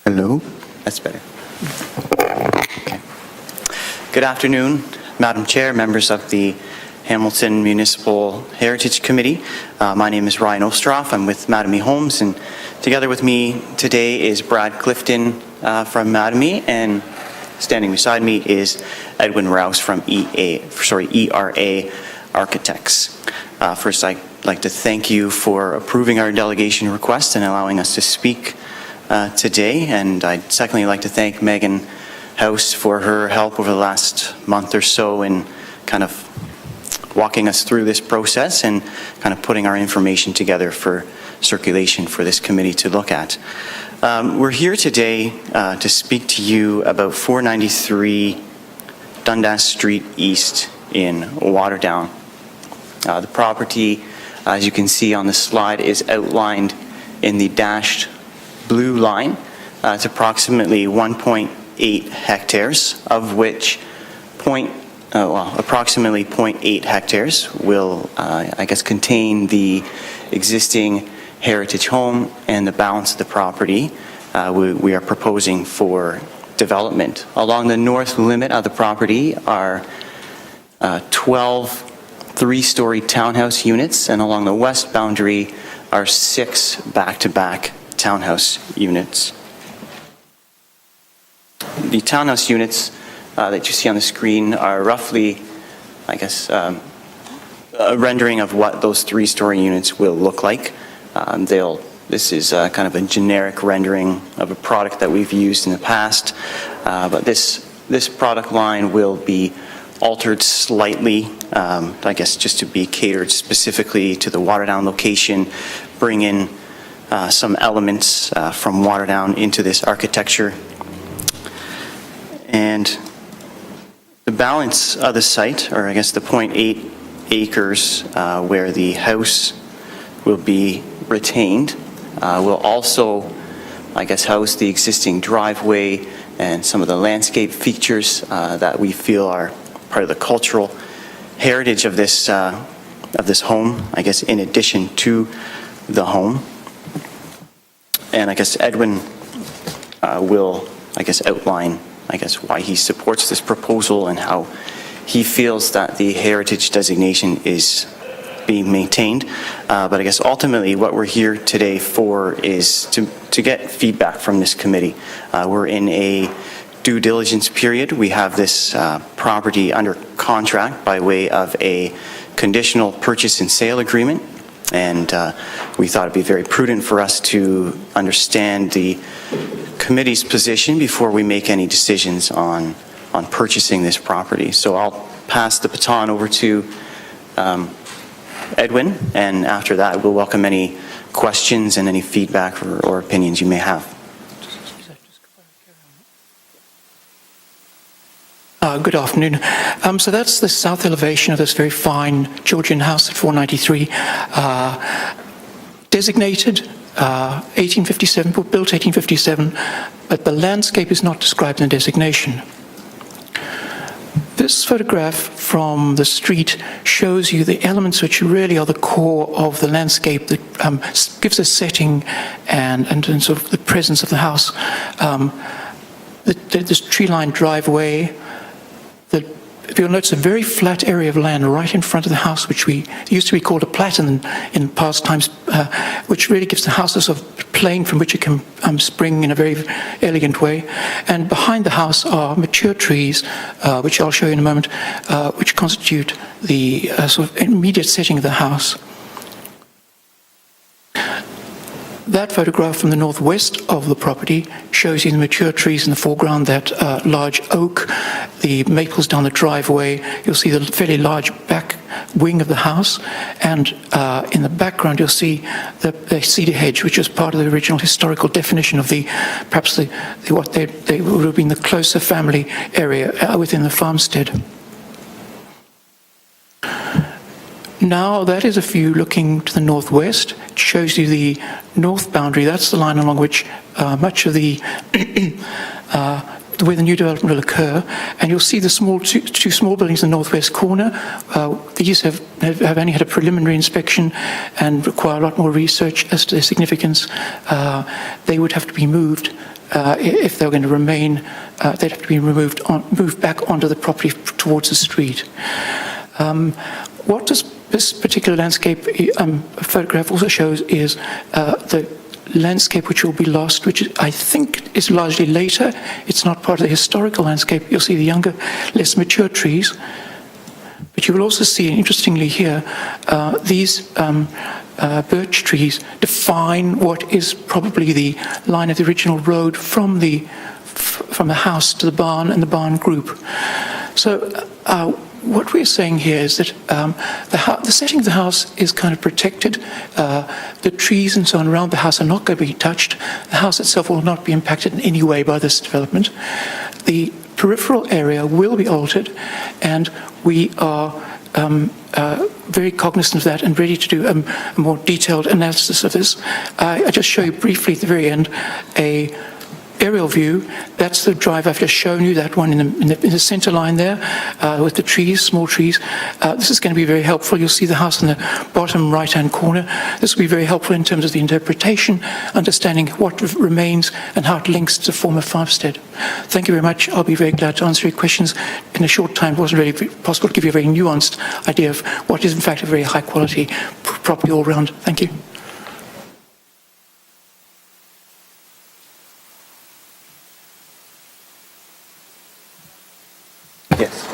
Hello, that's better. Okay. Good afternoon, Madam Chair, members of the Hamilton Municipal Heritage Committee. My name is Ryan Ostroff. I'm with Mattamy Homes, and together with me today is Brad Clifton from Mattamy, and standing beside me is Edwin Rouse from ERA Architects. First, I'd like to thank you for approving our delegation request and allowing us to speak today, and I'd secondly like to thank Megan House for her help over the last month or so in kind of walking us through this process and kind of putting our information together for circulation for this committee to look at. We're here today to speak to you about 493 Dundas Street East in Waterdown. The property, as you can see on the slide, is outlined in the dashed blue line. It's approximately 1.8 hectares, of which approximately 0.8 hectares will, contain the existing heritage home, and the balance of the property we are proposing for development. Along the north limit of the property are 12 three-story townhouse units, and along the west boundary are 6 back-to-back townhouse units. The townhouse units that you see on the screen are roughly, a rendering of what those three-story units will look like. This is kind of a generic rendering of a product that we've used in the past, but this product line will be altered slightly, just to be catered specifically to the Waterdown location, bring in some elements from Waterdown into this architecture. And the balance of the site, or the 0.8 acres where the house will be retained, will also, house the existing driveway and some of the landscape features that we feel are part of the cultural heritage of this home, in addition to the home. And Edwin will, outline, why he supports this proposal and how he feels that the heritage designation is being maintained. But ultimately what we're here today for is to get feedback from this committee. We're in a due diligence period. We have this property under contract by way of a conditional purchase and sale agreement, and we thought it'd be very prudent for us to understand the committee's position before we make any decisions on purchasing this property. So I'll pass the baton over to Edwin, and after that, we'll welcome any questions and any feedback or opinions you may have. Good afternoon. So that's the south elevation of this very fine Georgian house at 493, designated 1857, built 1857, but the landscape is not described in the designation. This photograph from the street shows you the elements which really are the core of the landscape that gives a setting and sort of the presence of the house. This tree-lined driveway. If you'll notice, a very flat area of land right in front of the house, which used to be called a platen in past times, which really gives the house a sort of plane from which it can spring in a very elegant way. And behind the house are mature trees, which I'll show you in a moment, which constitute the sort of immediate setting of the house. That photograph from the northwest of the property shows you the mature trees in the foreground, that large oak, the maples down the driveway. You'll see the fairly large back wing of the house, and in the background you'll see the cedar hedge, which is part of the original historical definition of perhaps what they would have been the closer family area within the farmstead. Now that is a view looking to the northwest. It shows you the north boundary. That's the line along which much of the where the new development will occur. And you'll see the two small buildings in the northwest corner. These have only had a preliminary inspection and require a lot more research as to their significance. They would have to be moved if they were going to remain. They'd have to be moved back onto the property towards the street. What does this particular landscape photograph also shows is the landscape which will be lost, which I think is largely later. It's not part of the historical landscape. You'll see the younger, less mature trees. But you will also see, interestingly here, these birch trees define what is probably the line of the original road from the house to the barn and the barn group. So what we're saying here is that the setting of the house is kind of protected. The trees and so on around the house are not going to be touched. The house itself will not be impacted in any way by this development. The peripheral area will be altered, and we are very cognizant of that and ready to do a more detailed analysis of this. I just show you briefly at the very end a aerial view. That's the drive I've just shown you, that one in the center line there with the trees, small trees. This is going to be very helpful. You'll see the house in the bottom right-hand corner. This will be very helpful in terms of the interpretation, understanding what remains and how it links to the former farmstead. Thank you very much. I'll be very glad to answer your questions. In a short time, it wasn't really possible to give you a very nuanced idea of what is in fact a very high-quality property all round. Thank you. Yes.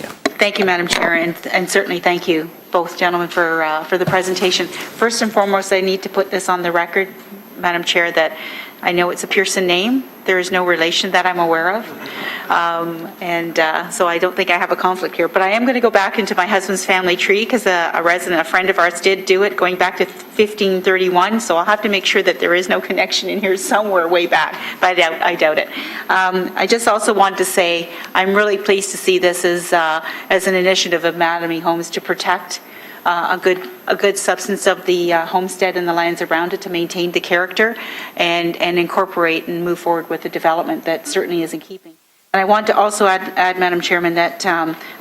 Yeah. Thank you, Madam Chair, and certainly thank you, both gentlemen, for the presentation. First and foremost, I need to put this on the record, Madam Chair, that I know it's a Pearson name. There is no relation that I'm aware of. So I don't think I have a conflict here. But I am going to go back into my husband's family tree because a friend of ours did do it going back to 1531. So I'll have to make sure that there is no connection in here somewhere way back. But I doubt it. I just also wanted to say I'm really pleased to see this as an initiative of Mattamy Homes to protect a good substance of the homestead and the lands around it, to maintain the character and incorporate and move forward with the development that certainly is in keeping. And I want to also add, Madam Chairman, that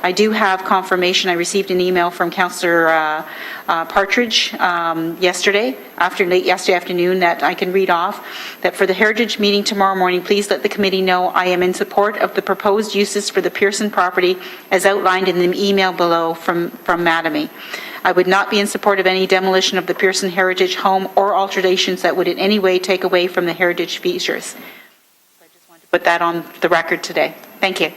I do have confirmation. I received an email from Councillor Partridge yesterday afternoon that I can read off, that for the Heritage meeting tomorrow morning, please let the committee know I am in support of the proposed uses for the Pearson property as outlined in the email below from Mattamy. I would not be in support of any demolition of the Pearson Heritage home or alterations that would in any way take away from the heritage features. So I just want to put that on the record today. Thank you.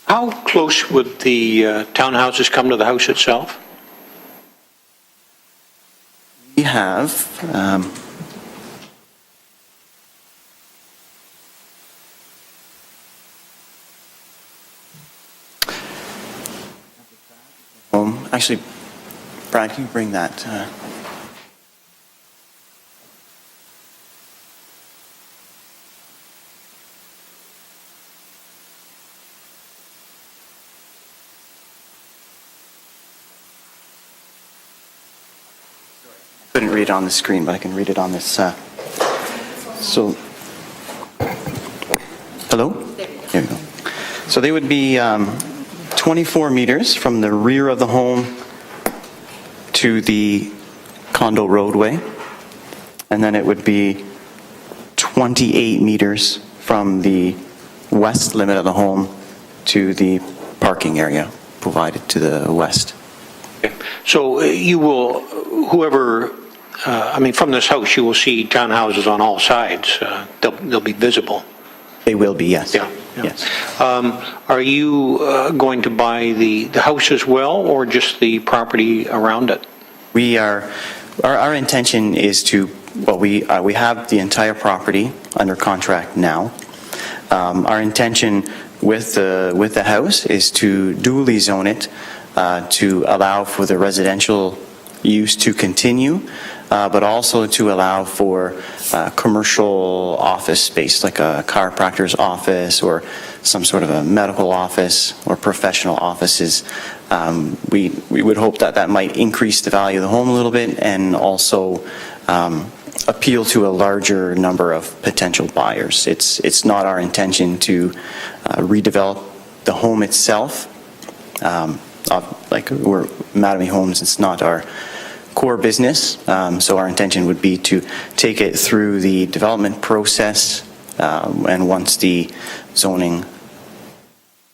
How close would the townhouses come to the house itself? We have Actually, Brad, can you bring that? Couldn't read it on the screen, but I can read it on this. So, hello? There we go. So they would be 24 meters from the rear of the home to the condo roadway, and then it would be 28 meters from the west limit of the home to the parking area provided to the west. So you will, whoever, from this house, you will see townhouses on all sides. They'll be visible. They will be, yes. Yeah. Yes. Are you going to buy the house as well, or just the property around it? We are, our intention is to, well, we have the entire property under contract now. Our intention with the house is to dually zone it to allow for the residential use to continue, but also to allow for commercial office space, like a chiropractor's office or some sort of a medical office or professional offices. We would hope that that might increase the value of the home a little bit and also appeal to a larger number of potential buyers. It's not our intention to redevelop the home itself. Like we're Mattamy Homes, it's not our core business, so our intention would be to take it through the development process, and once the zoning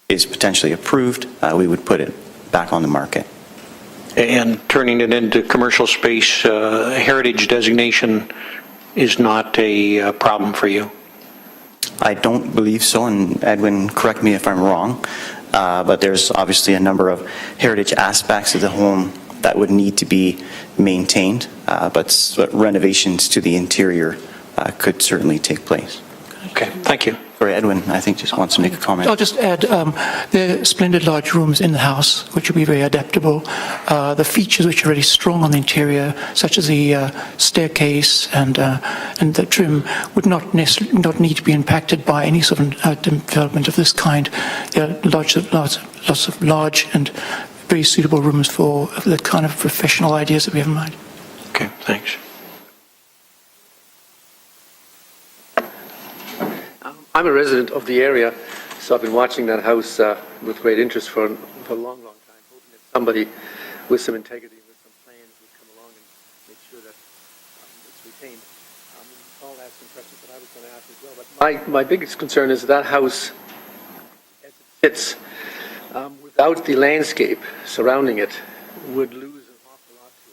is potentially approved, we would put it back on the market. And turning it into commercial space, heritage designation is not a problem for you? I don't believe so, and Edwin, correct me if I'm wrong, but there's obviously a number of heritage aspects of the home that would need to be maintained, but renovations to the interior could certainly take place. Okay, thank you. Sorry, Edwin, I think just wants to make a comment. I'll just add, there are splendid large rooms in the house, which will be very adaptable. The features which are really strong on the interior, such as the staircase and the trim, would not need to be impacted by any sort of development of this kind. There are lots of large and very suitable rooms for the kind of professional ideas that we have in mind. Okay, thanks. I'm a resident of the area, so I've been watching that house with great interest for a long, long time, hoping that somebody with some integrity and with some plans would come along and make sure that it's retained. Paul asked some questions that I was going to ask as well, but my biggest concern is that house, as it sits, without the landscape surrounding it, would lose an awful lot to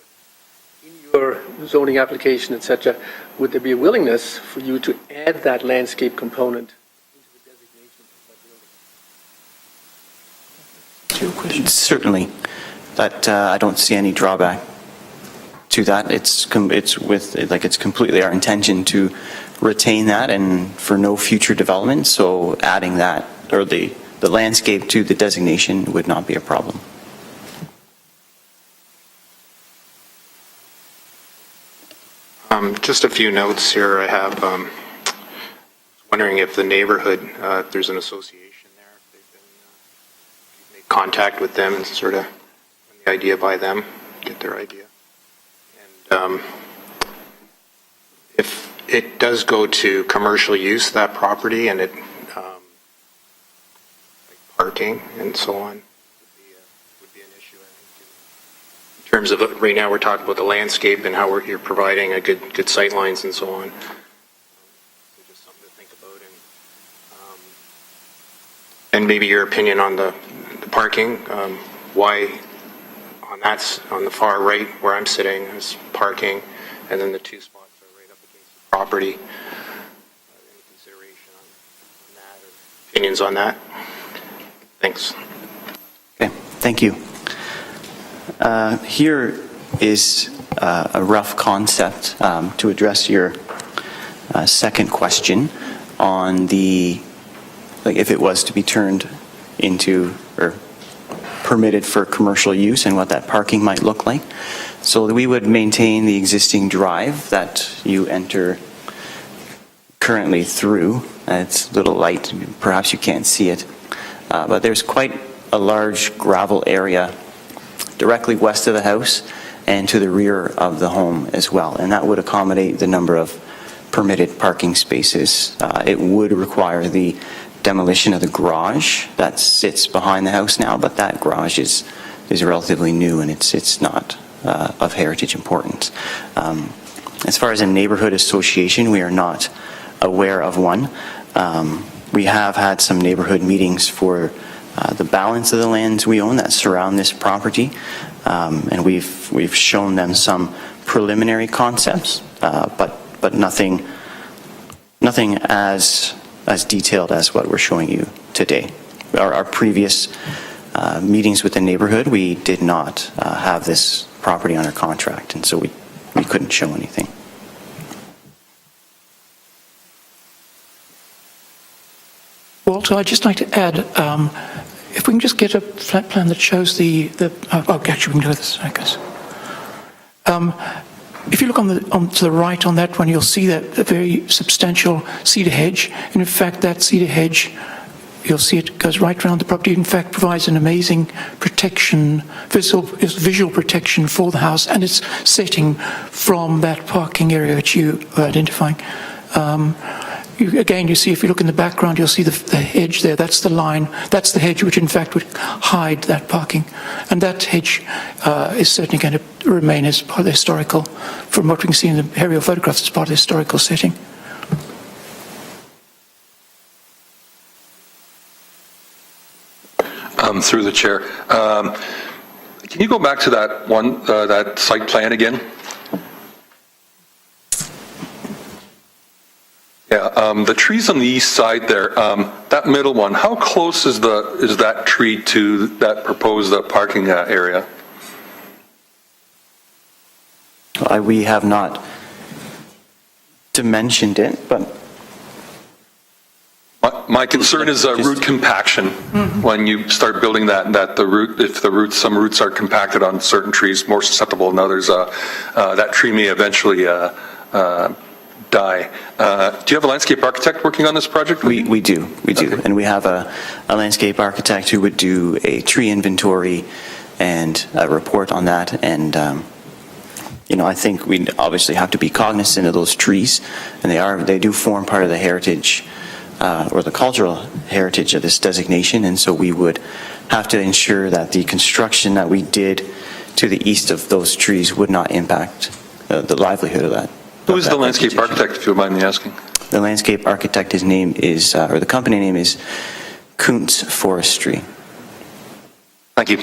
it. In your zoning application, etc., would there be a willingness for you to add that landscape component into the designation of that building? To your question. Certainly, that I don't see any drawback to that. It's completely our intention to retain that and for no future development. So adding that or the landscape to the designation would not be a problem. Just a few notes here I have. Wondering if the neighborhood, if there's an association there, if they've been make contact with them and sort of run the idea by them, get their idea. And if it does go to commercial use, that property, and it like parking and so on would be an issue, I think. In terms of right now, we're talking about the landscape and how you're providing a good sight lines and so on. So just something to think about, and maybe your opinion on the parking. Why on the far right where I'm sitting is parking, and then the two spots are right up against the property. Any consideration on that or opinions on that? Thanks. Okay, thank you. Here is a rough concept to address your second question on if it was to be turned into or permitted for commercial use and what that parking might look like. So we would maintain the existing drive that you enter currently through. It's a little light, perhaps you can't see it, but there's quite a large gravel area directly west of the house and to the rear of the home as well, and that would accommodate the number of permitted parking spaces. It would require the demolition of the garage that sits behind the house now, but that garage is relatively new and it's not of heritage importance. As far as a neighborhood association, we are not aware of one. We have had some neighborhood meetings for the balance of the lands we own that surround this property, and we've shown them some preliminary concepts, but nothing as detailed as what we're showing you today. Our previous meetings with the neighborhood, we did not have this property under contract, and so we couldn't show anything. Walter, I'd just like to add, if we can just get a flat plan that shows actually we can do this, I guess. If you look to the right on that one, you'll see that a very substantial cedar hedge, and in fact that cedar hedge, you'll see it goes right around the property. In fact, provides an amazing protection, visual protection for the house and its setting from that parking area that you are identifying. Again, you see, if you look in the background, you'll see the hedge there. That's the line. That's the hedge which, in fact, would hide that parking. And that hedge is certainly going to remain as part of the historical, from what we can see in the aerial photographs, as part of the historical setting. Through the chair. Can you go back to that one, that site plan again? Yeah, the trees on the east side there, that middle one, how close is that tree to that proposed parking area? We have not dimensioned it, but my concern is root compaction. When you start building that the root, if some roots are compacted on certain trees, more susceptible than others, that tree may eventually die. Do you have a landscape architect working on this project? we do, Okay. and we have a landscape architect who would do a tree inventory and a report on that. And I think we obviously have to be cognizant of those trees, and they do form part of the heritage or the cultural heritage of this designation, and so we would have to ensure that the construction that we did to the east of those trees would not impact the livelihood of that. Who is the landscape architect, if you don't mind me asking? The landscape architect, his name is, or the company name is Kuntz Forestry. Thank you.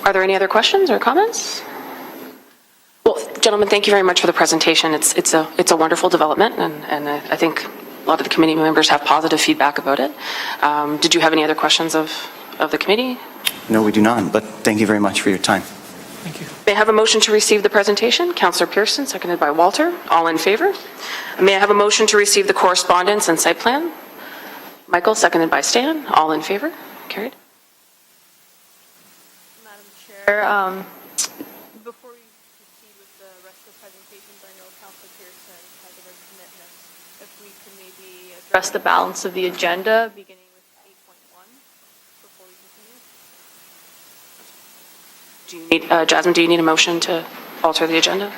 Are there any other questions or comments? Well, gentlemen, thank you very much for the presentation. It's a wonderful development, and I think a lot of the committee members have positive feedback about it. Did you have any other questions of the committee? No, we do not, but thank you very much for your time. Thank you. May I have a motion to receive the presentation? Councillor Pearson, seconded by Walter. All in favor? May I have a motion to receive the correspondence and site plan? Michael, seconded by Stan. All in favor? Carried. Madam Chair, before we proceed with the rest of the presentations, I know Councillor Pearson has other commitments. If we can maybe address the balance of the agenda, beginning with 8.1, before we continue. Do you need, Jasmine, do you need a motion to alter the agenda?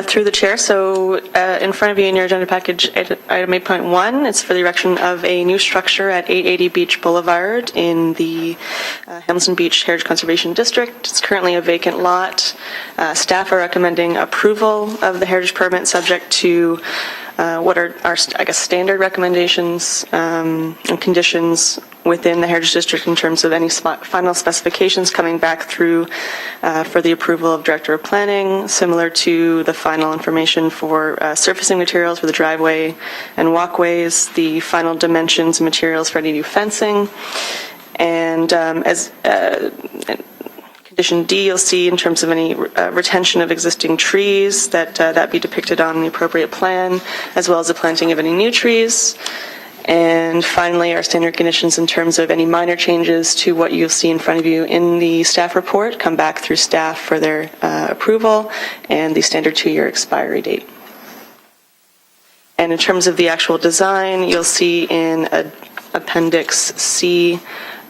Through the chair, so in front of you in your agenda package, item 8.1, it's for the erection of a new structure at 880 Beach Boulevard in the Hamilton Beach Heritage Conservation District. It's currently a vacant lot. Staff are recommending approval of the heritage permit subject to what are our, I guess, standard recommendations and conditions within the Heritage District in terms of any final specifications coming back through for the approval of Director of Planning, similar to the final information for surfacing materials for the driveway and walkways, the final dimensions and materials for any new fencing, and as Condition D, you'll see in terms of any retention of existing trees, that be depicted on the appropriate plan, as well as the planting of any new trees. And finally, our standard conditions in terms of any minor changes to what you'll see in front of you in the staff report come back through staff for their approval, and the standard 2-year expiry date. And in terms of the actual design, you'll see in Appendix C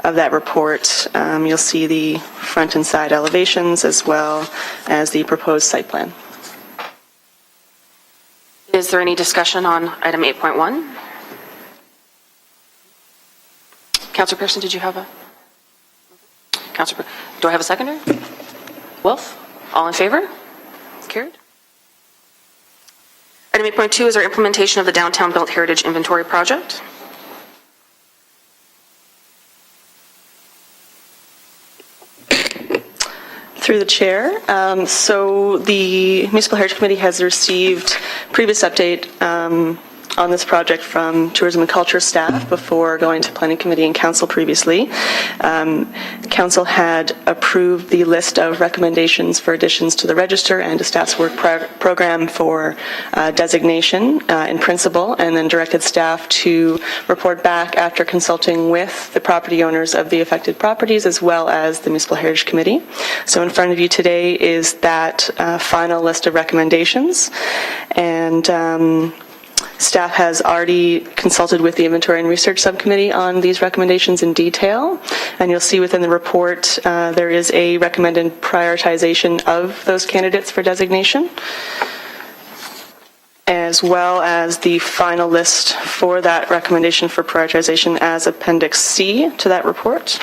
of that report, you'll see the front and side elevations as well as the proposed site plan. Is there any discussion on item 8.1? Councillor Pearson, did you have a? Councillor, do I have a seconder? Wolf? All in favor? Carried. Item 8.2 is our implementation of the Downtown Built Heritage Inventory Project. Through the chair. So the Municipal Heritage Committee has received previous update on this project from Tourism and Culture staff before going to Planning Committee and Council previously. Council had approved the list of recommendations for additions to the register and a staff's work program for designation in principle, and then directed staff to report back after consulting with the property owners of the affected properties as well as the Municipal Heritage Committee. So in front of you today is that final list of recommendations, and staff has already consulted with the Inventory and Research Subcommittee on these recommendations in detail, and you'll see within the report there is a recommended prioritization of those candidates for designation, as well as the final list for that recommendation for prioritization as Appendix C to that report.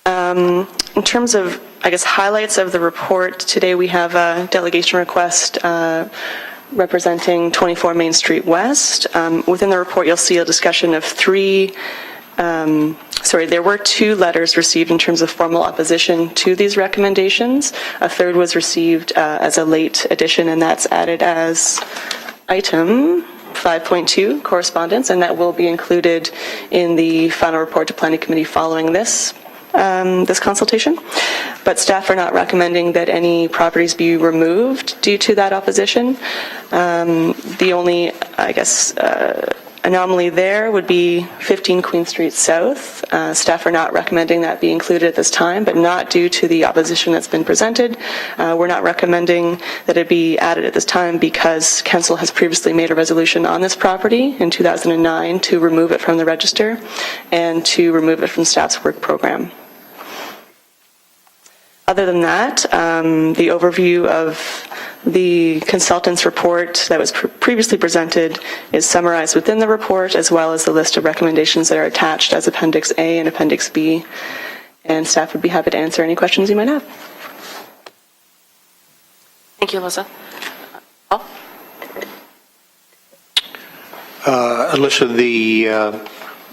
In terms of, I guess, highlights of the report, today we have a delegation request representing 24 Main Street West. Within the report, you'll see a discussion of there were 2 letters received in terms of formal opposition to these recommendations. A third was received as a late addition, and that's added as item 5.2, correspondence, and that will be included in the final report to Planning Committee following this consultation. But staff are not recommending that any properties be removed due to that opposition. The only, I guess, anomaly there would be 15 Queen Street South. Staff are not recommending that be included at this time, but not due to the opposition that's been presented. We're not recommending that it be added at this time because Council has previously made a resolution on this property in 2009 to remove it from the register and to remove it from staff's work program. Other than that, the overview of the consultant's report that was previously presented is summarized within the report, as well as the list of recommendations that are attached as Appendix A and Appendix B. And staff would be happy to answer any questions you might have. Thank you, Alyssa. Paul? Alyssa, the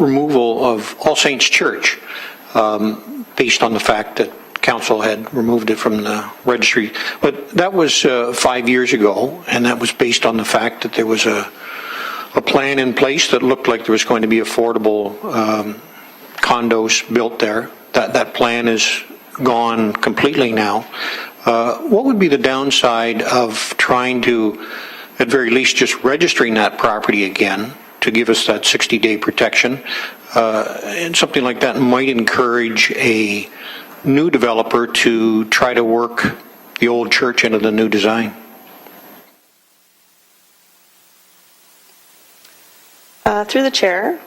removal of All Saints Church, based on the fact that Council had removed it from the registry, but that was 5 years ago, and that was based on the fact that there was a plan in place that looked like there was going to be affordable condos built there. That plan is gone completely now. What would be the downside of trying to, at very least, just registering that property again to give us that 60-day protection? And something like that might encourage a new developer to try to work the old church into the new design. Through the chair,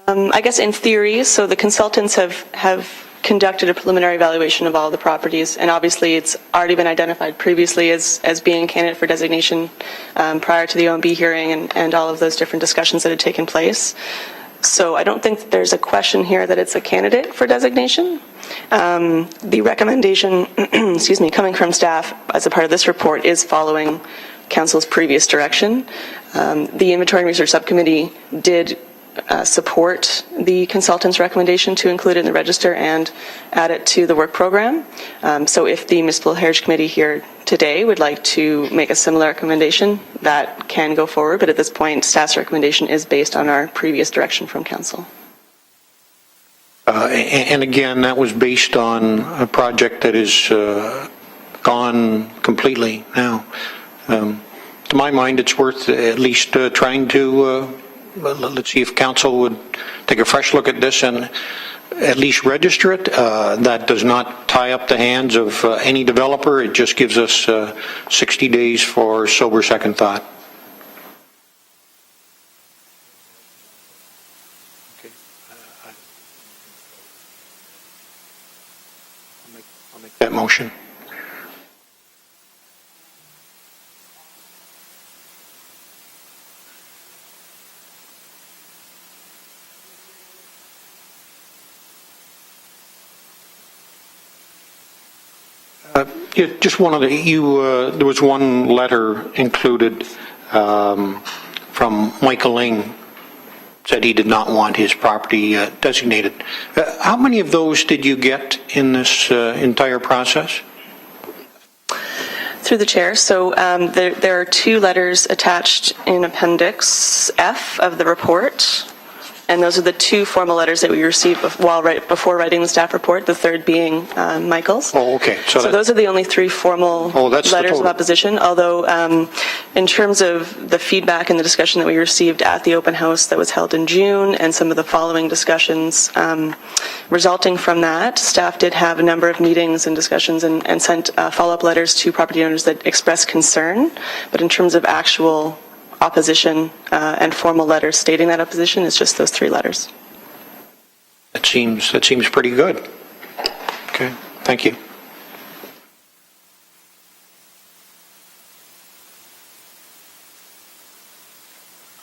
I guess in theory, so the consultants have conducted a preliminary evaluation of all the properties, and obviously it's already been identified previously as being a candidate for designation prior to the OMB hearing and all of those different discussions that had taken place. So I don't think that there's a question here that it's a candidate for designation. The recommendation, excuse me, coming from staff as a part of this report is following Council's previous direction. The Inventory and Research Subcommittee did support the consultant's recommendation to include it in the register and add it to the work program. So if the Municipal Heritage Committee here today would like to make a similar recommendation, that can go forward, but at this point, staff's recommendation is based on our previous direction from council. And again, that was based on a project that is gone completely now. To my mind, it's worth at least trying to, let's see if council would take a fresh look at this and at least register it. That does not tie up the hands of any developer. It just gives us 60 days for sober second thought. Okay. I'll make that motion. Yeah, just one of there was one letter included from Michael Ling, said he did not want his property designated. How many of those did you get in this entire process? Through the chair, so there are 2 letters attached in Appendix F of the report, and those are the 2 formal letters that we received before writing the staff report, the third being Michael's. Oh, okay. So those are the only 3 formal letters of opposition, although in terms of the feedback and the discussion that we received at the open house that was held in June and some of the following discussions resulting from that, staff did have a number of meetings and discussions and sent follow-up letters to property owners that expressed concern, but in terms of actual opposition and formal letters stating that opposition, it's just those 3 letters. That seems pretty good. Okay, thank you.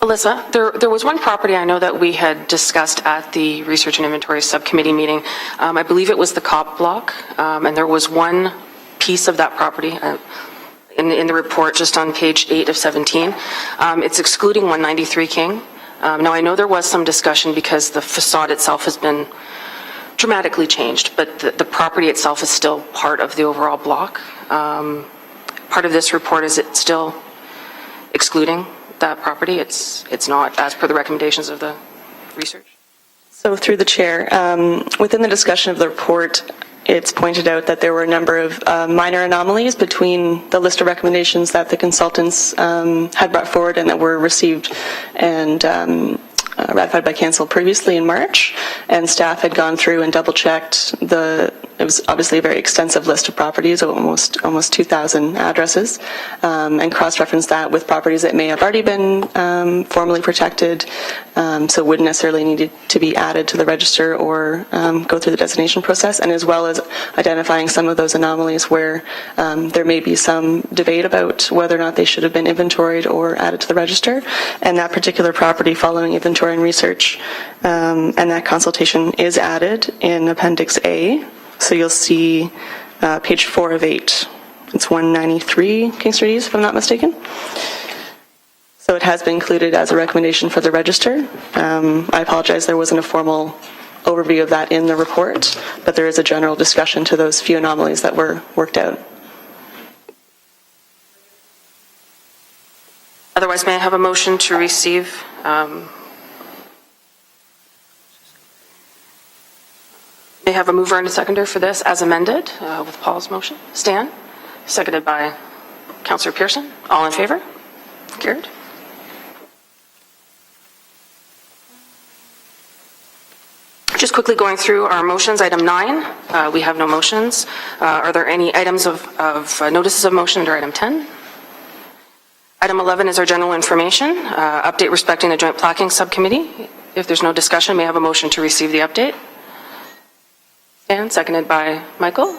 Alyssa, there was one property I know that we had discussed at the Research and Inventory Subcommittee meeting. I believe it was the COP block, and there was one piece of that property in the report just on page 8 of 17. It's excluding 193 King. Now, I know there was some discussion because the facade itself has been dramatically changed, but the property itself is still part of the overall block. Part of this report, is it still excluding that property? It's not, as per the recommendations of the research? So through the chair, within the discussion of the report, it's pointed out that there were a number of minor anomalies between the list of recommendations that the consultants had brought forward and that were received and ratified by council previously in March, and staff had gone through and double-checked it was obviously a very extensive list of properties, almost 2,000 addresses, and cross-referenced that with properties that may have already been formally protected, so wouldn't necessarily need to be added to the register or go through the designation process, and as well as identifying some of those anomalies where there may be some debate about whether or not they should have been inventoried or added to the register. And that particular property, following inventory and research, and that consultation is added in Appendix A. So you'll see page 4 of 8. It's 193 King Street East, if I'm not mistaken. So it has been included as a recommendation for the register. I apologize, there wasn't a formal overview of that in the report, but there is a general discussion to those few anomalies that were worked out. Otherwise, may I have a motion to receive? May I have a mover and a seconder for this as amended with Paul's motion? Stan, seconded by Councillor Pearson. All in favor? Carried. Just quickly going through our motions. Item 9, we have no motions. Are there any items of notices of motion under item 10? Item 11 is our general information, update respecting the Joint Placking Subcommittee. If there's no discussion, may I have a motion to receive the update? And seconded by Michael.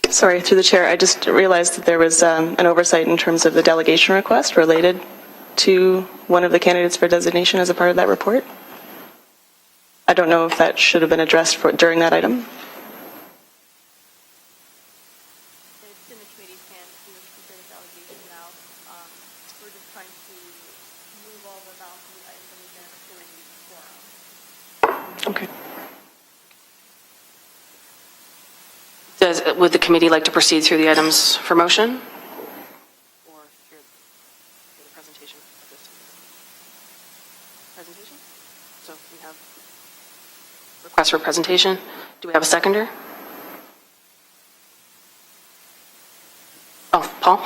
Sorry, through the chair, I just realized that there was an oversight in terms of the delegation request related to one of the candidates for designation as a part of that report. I don't know if that should have been addressed during that item. It's in the committee's hands to consider the delegation now. We're just trying to move all the balance of the items that we've been approving before. Would the committee like to proceed through the items for motion? Or hear the presentation at this time? Presentation? So we have request for presentation. Do we have a seconder? Oh, Paul?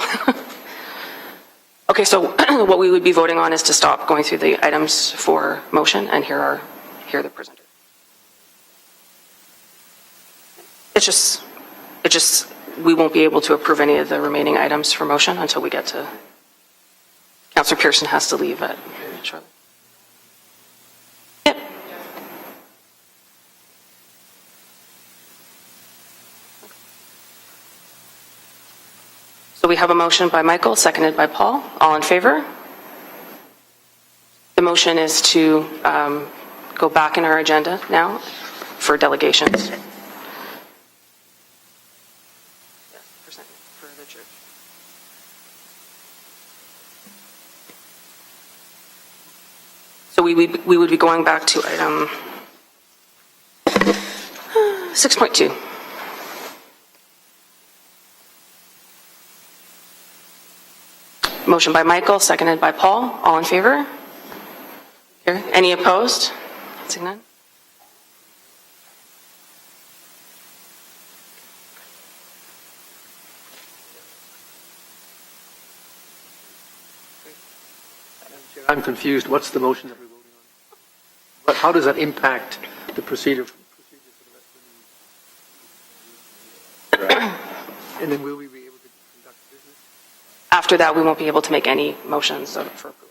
Okay, so what we would be voting on is to stop going through the items for motion and hear the presenter. It's just, we won't be able to approve any of the remaining items for motion until we get to, Councillor Pearson has to leave shortly. Yep. So we have a motion by Michael, seconded by Paul. All in favor? The motion is to go back in our agenda now for delegations. For the church. So we would be going back to item 6.2. Motion by Michael, seconded by Paul. All in favor? Here. Any opposed? Seeing none. I'm confused. What's the motion that we're voting on? But how does that impact the procedure for the rest of the meeting? And then will we be able to conduct business? After that, we won't be able to make any motions for approval.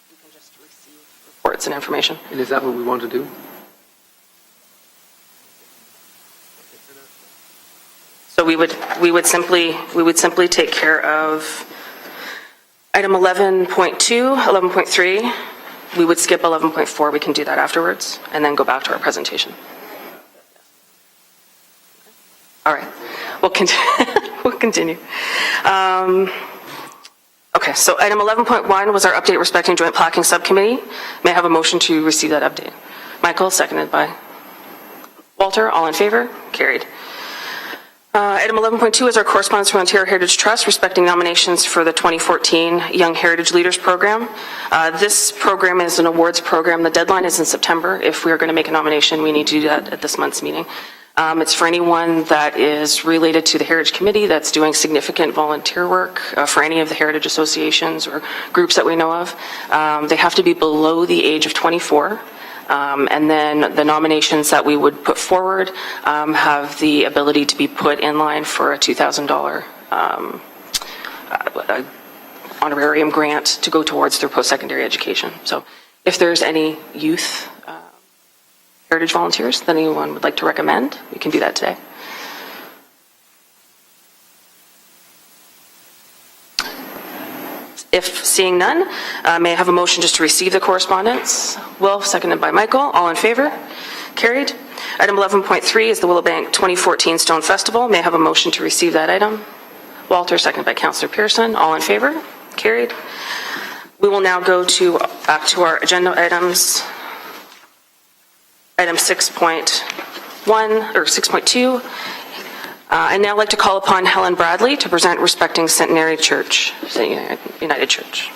We can just receive reports and information. And is that what we want to do? So we would simply take care of item 11.2, 11.3. We would skip 11.4. We can do that afterwards, and then go back to our presentation. All right. We'll continue. Okay, so item 11.1 was our update respecting joint placking subcommittee. May I have a motion to receive that update? Michael, seconded by Walter. All in favor? Carried. Item 11.2 is our correspondence from Ontario Heritage Trust respecting nominations for the 2014 Young Heritage Leaders Program. This program is an awards program. The deadline is in September. If we are going to make a nomination, we need to do that at this month's meeting. It's for anyone that is related to the Heritage Committee that's doing significant volunteer work for any of the heritage associations or groups that we know of. They have to be below the age of 24. And then the nominations that we would put forward have the ability to be put in line for a $2,000 honorarium grant to go towards their post-secondary education. So if there's any youth heritage volunteers that anyone would like to recommend, we can do that today. If seeing none, may I have a motion just to receive the correspondence? Will, seconded by Michael. All in favor? Carried. Item 11.3 is the Willowbank 2014 Stone Festival. May I have a motion to receive that item? Walter, seconded by Councillor Pearson. All in favor? Carried. We will now go back to our agenda items. Item 6.1 or 6.2. I'd now like to call upon Helen Bradley to present respecting Centenary Church, United Church.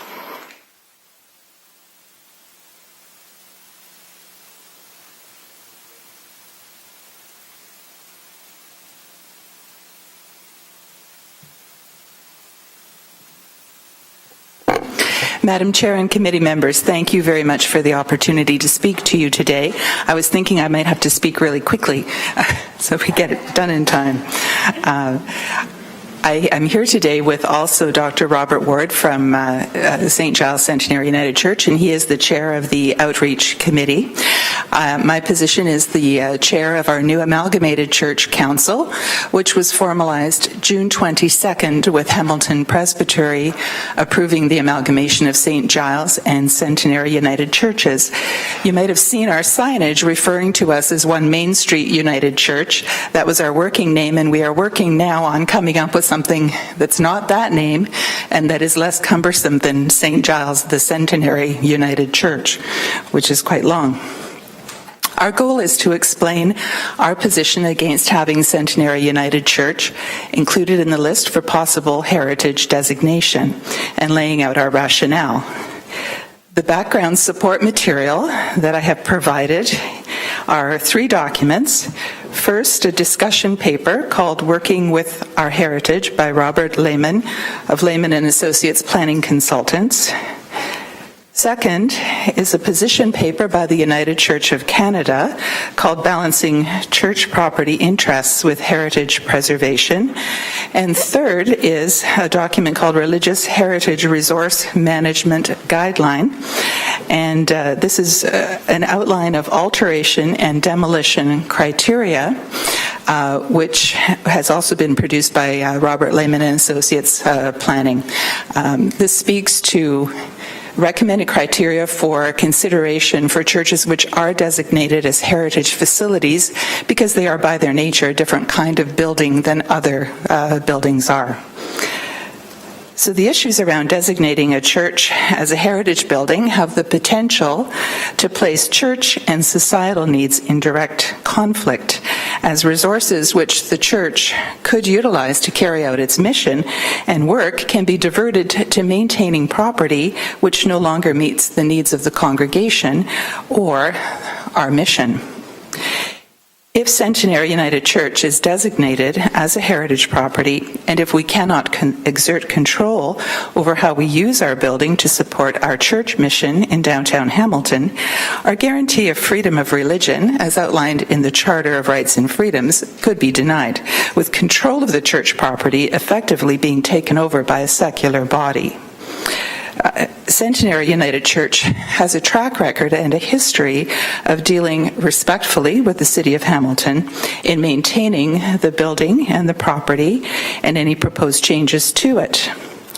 Madam Chair and committee members, thank you very much for the opportunity to speak to you today. I was thinking I might have to speak really quickly so we get it done in time. I'm here today with also Dr. Robert Ward from St. Giles Centenary United Church, and he is the chair of the Outreach Committee. My position is the chair of our new Amalgamated Church Council, which was formalized June 22nd with Hamilton Presbytery approving the amalgamation of St. Giles and Centenary United Churches. You might have seen our signage referring to us as One Main Street United Church. That was our working name, and we are working now on coming up with something that's not that name and that is less cumbersome than St. Giles the Centenary United Church, which is quite long. Our goal is to explain our position against having Centenary United Church included in the list for possible heritage designation and laying out our rationale. The background support material that I have provided are 3 documents. First, a discussion paper called Working with Our Heritage by Robert Lehman of Lehman and Associates Planning Consultants. Second is a position paper by the United Church of Canada called Balancing Church Property Interests with Heritage Preservation. And third is a document called Religious Heritage Resource Management Guideline. And this is an outline of alteration and demolition criteria, which has also been produced by Robert Lehman and Associates Planning. This speaks to recommended criteria for consideration for churches which are designated as heritage facilities because they are by their nature a different kind of building than other buildings are. So the issues around designating a church as a heritage building have the potential to place church and societal needs in direct conflict, as resources which the church could utilize to carry out its mission and work can be diverted to maintaining property which no longer meets the needs of the congregation or our mission. If Centenary United Church is designated as a heritage property, and if we cannot exert control over how we use our building to support our church mission in downtown Hamilton, our guarantee of freedom of religion, as outlined in the Charter of Rights and Freedoms, could be denied, with control of the church property effectively being taken over by a secular body. Centenary United Church has a track record and a history of dealing respectfully with the City of Hamilton in maintaining the building and the property and any proposed changes to it.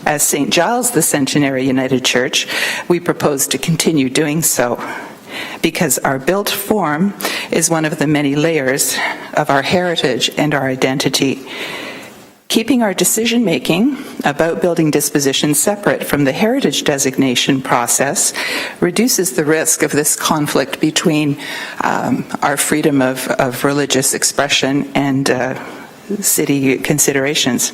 As St. Giles the Centenary United Church, we propose to continue doing so, because our built form is one of the many layers of our heritage and our identity. Keeping our decision-making about building disposition separate from the heritage designation process reduces the risk of this conflict between our freedom of religious expression and city considerations.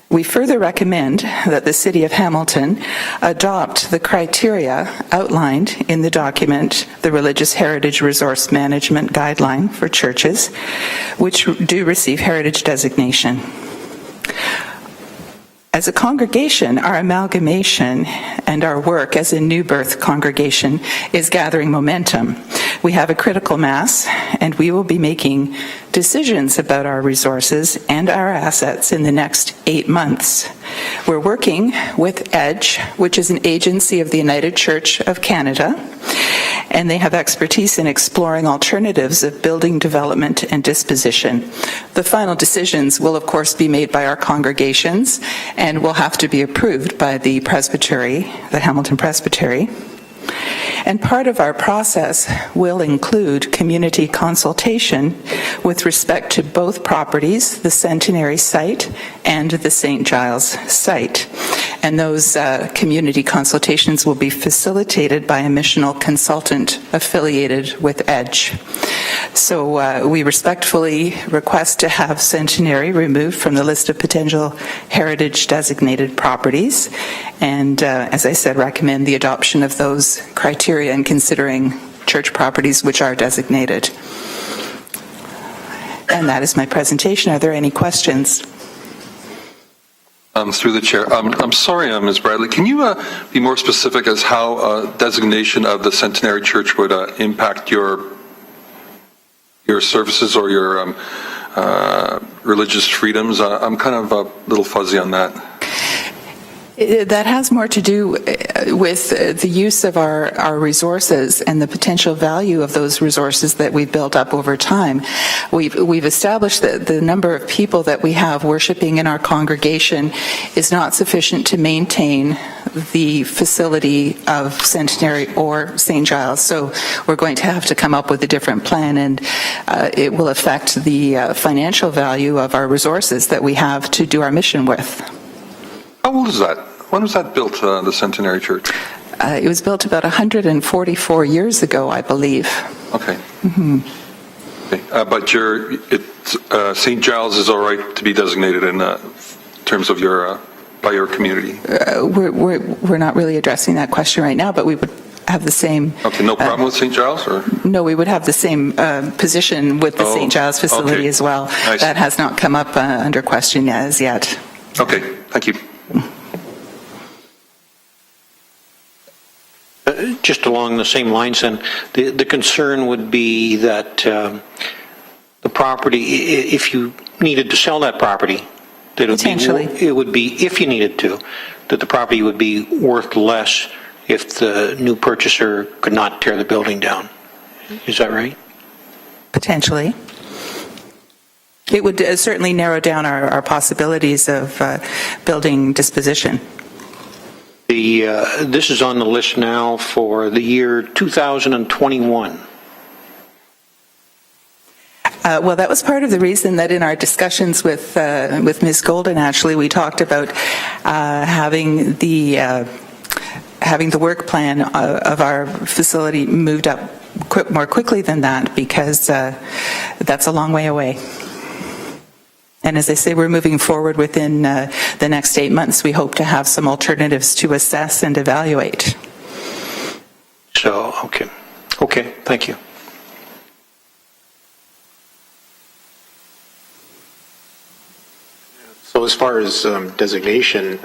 We further recommend that the City of Hamilton adopt the criteria outlined in the document, the Religious Heritage Resource Management Guideline for churches, which do receive heritage designation. As a congregation, our amalgamation and our work as a new birth congregation is gathering momentum. We have a critical mass, and we will be making decisions about our resources and our assets in the next 8 months. We're working with EDGE, which is an agency of the United Church of Canada, and they have expertise in exploring alternatives of building development and disposition. The final decisions will, of course, be made by our congregations and will have to be approved by the Presbytery, the Hamilton Presbytery. And part of our process will include community consultation with respect to both properties, the Centenary site and the St. Giles site. And those community consultations will be facilitated by a missional consultant affiliated with EDGE. So we respectfully request to have Centenary removed from the list of potential heritage designated properties, and as I said, recommend the adoption of those criteria in considering church properties which are designated. And that is my presentation. Are there any questions? Through the chair. I'm sorry, Ms. Bradley. Can you be more specific as how designation of the Centenary Church would impact your services or your religious freedoms? I'm kind of a little fuzzy on that. That has more to do with the use of our resources and the potential value of those resources that we've built up over time. We've established that the number of people that we have worshiping in our congregation is not sufficient to maintain the facility of Centenary or St. Giles. So we're going to have to come up with a different plan, and it will affect the financial value of our resources that we have to do our mission with. How old is that? When was that built, the Centenary Church? It was built about 144 years ago, I believe. Okay. Okay. But St. Giles is all right to be designated in terms of your by your community? We're not really addressing that question right now, but we would have the same... Okay, no problem with St. Giles? Or? No, we would have the same position with the St. Giles facility as well. That has not come up under question as yet. Okay, thank you. Just along the same lines, then, the concern would be that the property, if you needed to sell that property, that it would be, if you needed to, that the property would be worth less if the new purchaser could not tear the building down. Is that right? Potentially. It would certainly narrow down our possibilities of building disposition. This is on the list now for the year 2021. Well, that was part of the reason that in our discussions with Ms. Golden, actually, we talked about having the work plan of our facility moved up more quickly than that, because that's a long way away. And as I say, we're moving forward within the next 8 months. We hope to have some alternatives to assess and evaluate. So, okay, thank you. So as far as designation,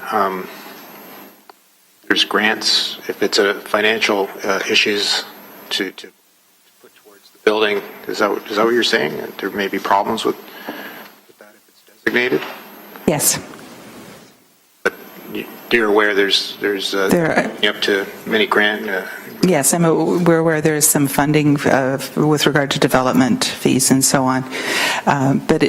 there's grants, if it's a financial issues to put towards the building. Is that what you're saying? There may be problems with that if it's designated? Yes. But you're aware there's up to many grant? Yes, we're aware there is some funding with regard to development fees and so on. But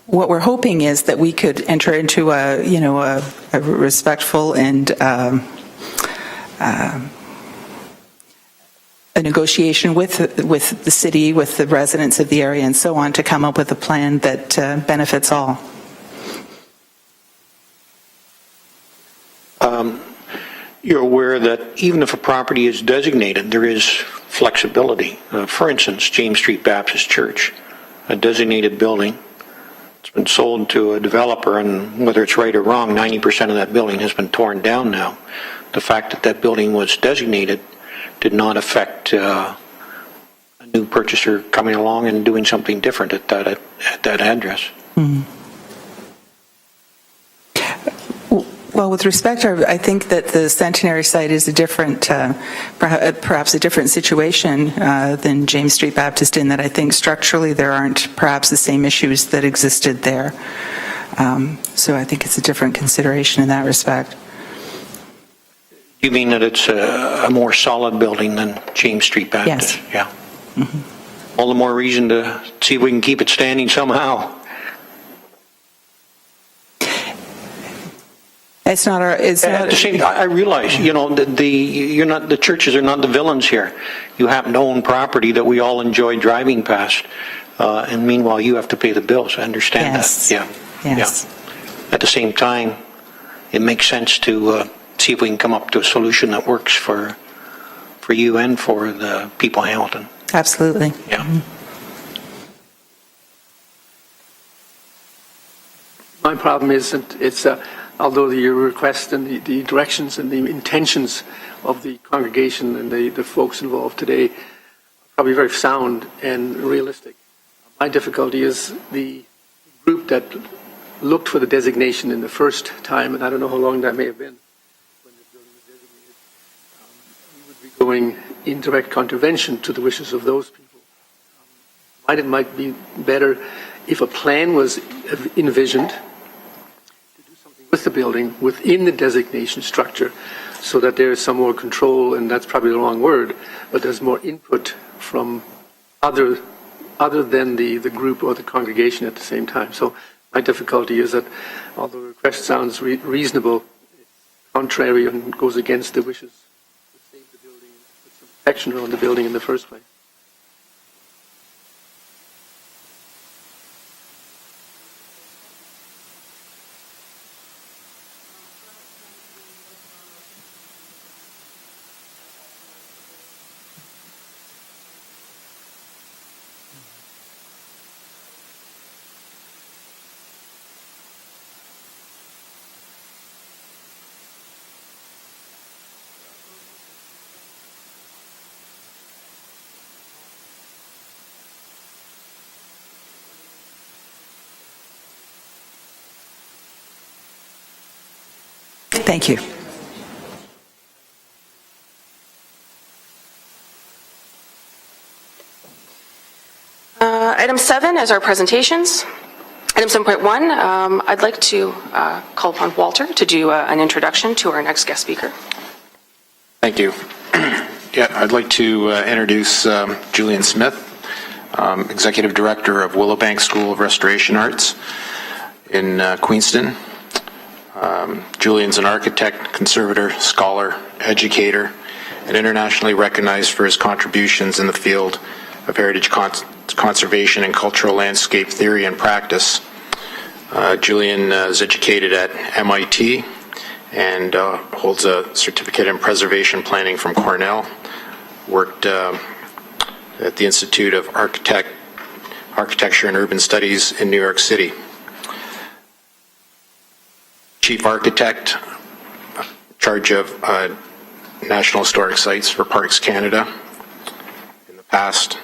what we're hoping is that we could enter into a respectful and a negotiation with the city, with the residents of the area and so on, to come up with a plan that benefits all. You're aware that even if a property is designated, there is flexibility. For instance, James Street Baptist Church, a designated building. It's been sold to a developer, and whether it's right or wrong, 90% of that building has been torn down now. The fact that that building was designated did not affect a new purchaser coming along and doing something different at that address. Mm. Well, with respect, I think that the Centenary site is a different, perhaps a different situation than James Street Baptist, in that I think structurally there aren't perhaps the same issues that existed there. So I think it's a different consideration in that respect. You mean that it's a more solid building than James Street Baptist? Yes. Yeah. Mm-hmm. All the more reason to see if we can keep it standing somehow. It's not our. It's At not. the same time, I realize, the churches are not the villains here. You happen to own property that we all enjoy driving past, and meanwhile you have to pay the bills. I understand that. Yeah. Yes. Yeah. At the same time, it makes sense to see if we can come up to a solution that works for you and for the people of Hamilton. Absolutely. Yeah. Mm-hmm. My problem is it's although your request and the directions and the intentions of the congregation and the folks involved today are probably very sound and realistic. My difficulty is the group that looked for the designation in the first time, and I don't know how long that may have been when the building was designated, we would be going in direct contravention to the wishes of those people. It might be better if a plan was envisioned to do something with the building within the designation structure so that there is some more control, and that's probably the wrong word, but there's more input from other than the group or the congregation at the same time. So my difficulty is that although the request sounds reasonable, it's contrary and goes against the wishes to save the building, put some protection around the building in the first place. Thank you. Item 7 is our presentations. Item 7.1, I'd like to call upon Walter to do an introduction to our next guest speaker. Thank you. Yeah, I'd like to introduce Julian Smith, Executive Director of Willowbank School of Restoration Arts in Queenston. Julian's an architect, conservator, scholar, educator, and internationally recognized for his contributions in the field of heritage conservation and cultural landscape theory and practice. Julian is educated at MIT and holds a certificate in preservation planning from Cornell. Worked at the Institute of Architecture and Urban Studies in New York City. Chief Architect, in charge of National Historic Sites for Parks Canada. In the past,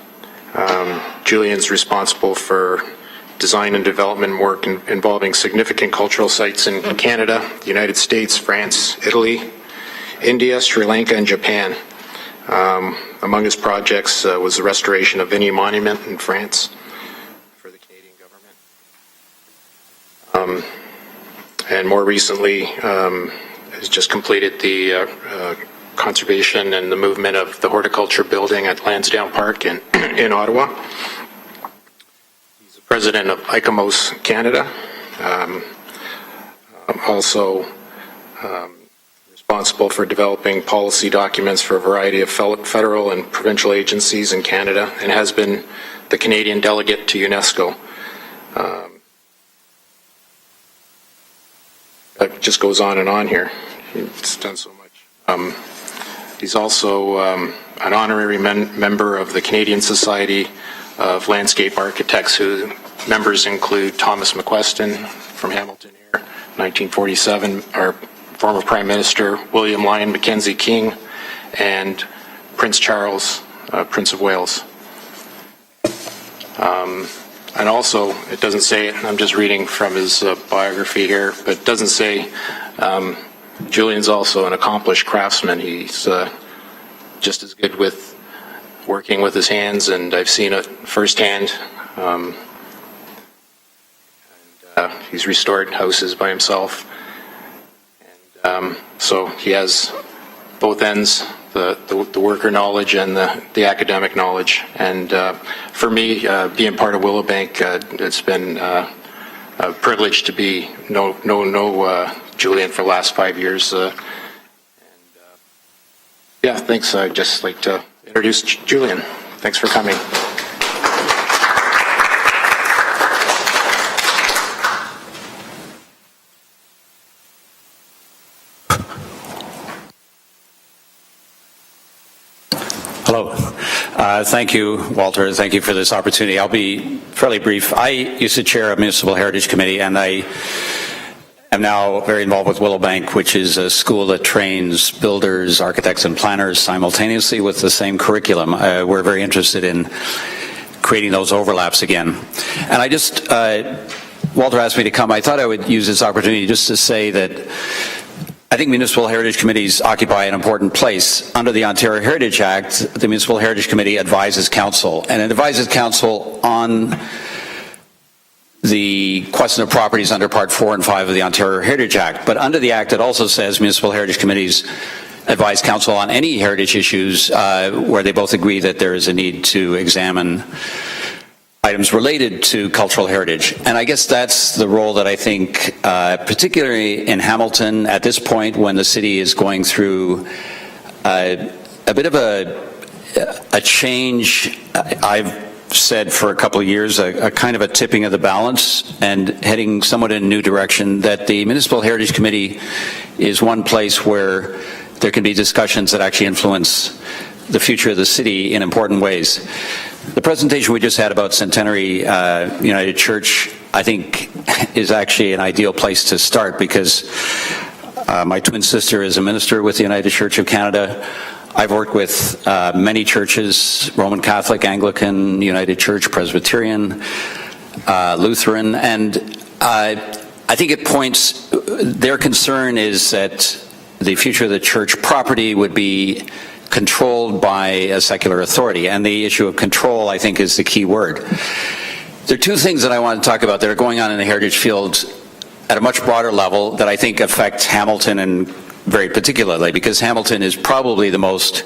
Julian's responsible for design and development work involving significant cultural sites in Canada, the United States, France, Italy, India, Sri Lanka, and Japan. Among his projects was the restoration of Vigny Monument in France for the Canadian government. And more recently, has just completed the conservation and the movement of the horticulture building at Lansdowne Park in Ottawa. He's the president of ICOMOS Canada. Also responsible for developing policy documents for a variety of federal and provincial agencies in Canada, and has been the Canadian delegate to UNESCO. It just goes on and on here. It's done so much. He's also an honorary member of the Canadian Society of Landscape Architects, whose members include Thomas McQuestion from Hamilton here, 1947, our former Prime Minister William Lyon Mackenzie King, and Prince Charles, Prince of Wales. And also, it doesn't say it, I'm just reading from his biography here, but it doesn't say Julian's also an accomplished craftsman. He's just as good with working with his hands, and I've seen it firsthand. He's restored houses by himself. And so he has both ends, the worker knowledge and the academic knowledge. And for me, being part of Willowbank, it's been a privilege to know Julian for the last 5 years. Yeah, thanks. I'd just like to introduce Julian. Thanks for coming. Hello. Thank you, Walter. Thank you for this opportunity. I'll be fairly brief. I used to chair a Municipal Heritage Committee, and I am now very involved with Willowbank, which is a school that trains builders, architects, and planners simultaneously with the same curriculum. We're very interested in creating those overlaps again. And I just, Walter asked me to come. I thought I would use this opportunity just to say that I think municipal heritage committees occupy an important place. Under the Ontario Heritage Act, the Municipal Heritage Committee advises council, and it advises council on the question of properties under Part 4 and 5 of the Ontario Heritage Act. But under the Act, it also says municipal heritage committees advise council on any heritage issues where they both agree that there is a need to examine items related to cultural heritage. And I guess that's the role that I think, particularly in Hamilton at this point when the city is going through a bit of a change, I've said for a couple of years, a kind of a tipping of the balance and heading somewhat in a new direction, that the Municipal Heritage Committee is one place where there can be discussions that actually influence the future of the city in important ways. The presentation we just had about Centenary United Church, I think, is actually an ideal place to start because my twin sister is a minister with the United Church of Canada. I've worked with many churches, Roman Catholic, Anglican, United Church, Presbyterian, Lutheran, and I think it points, their concern is that the future of the church property would be controlled by a secular authority, and the issue of control, I think, is the key word. There are two things that I want to talk about that are going on in the heritage field at a much broader level that I think affect Hamilton and very particularly, because Hamilton is probably the most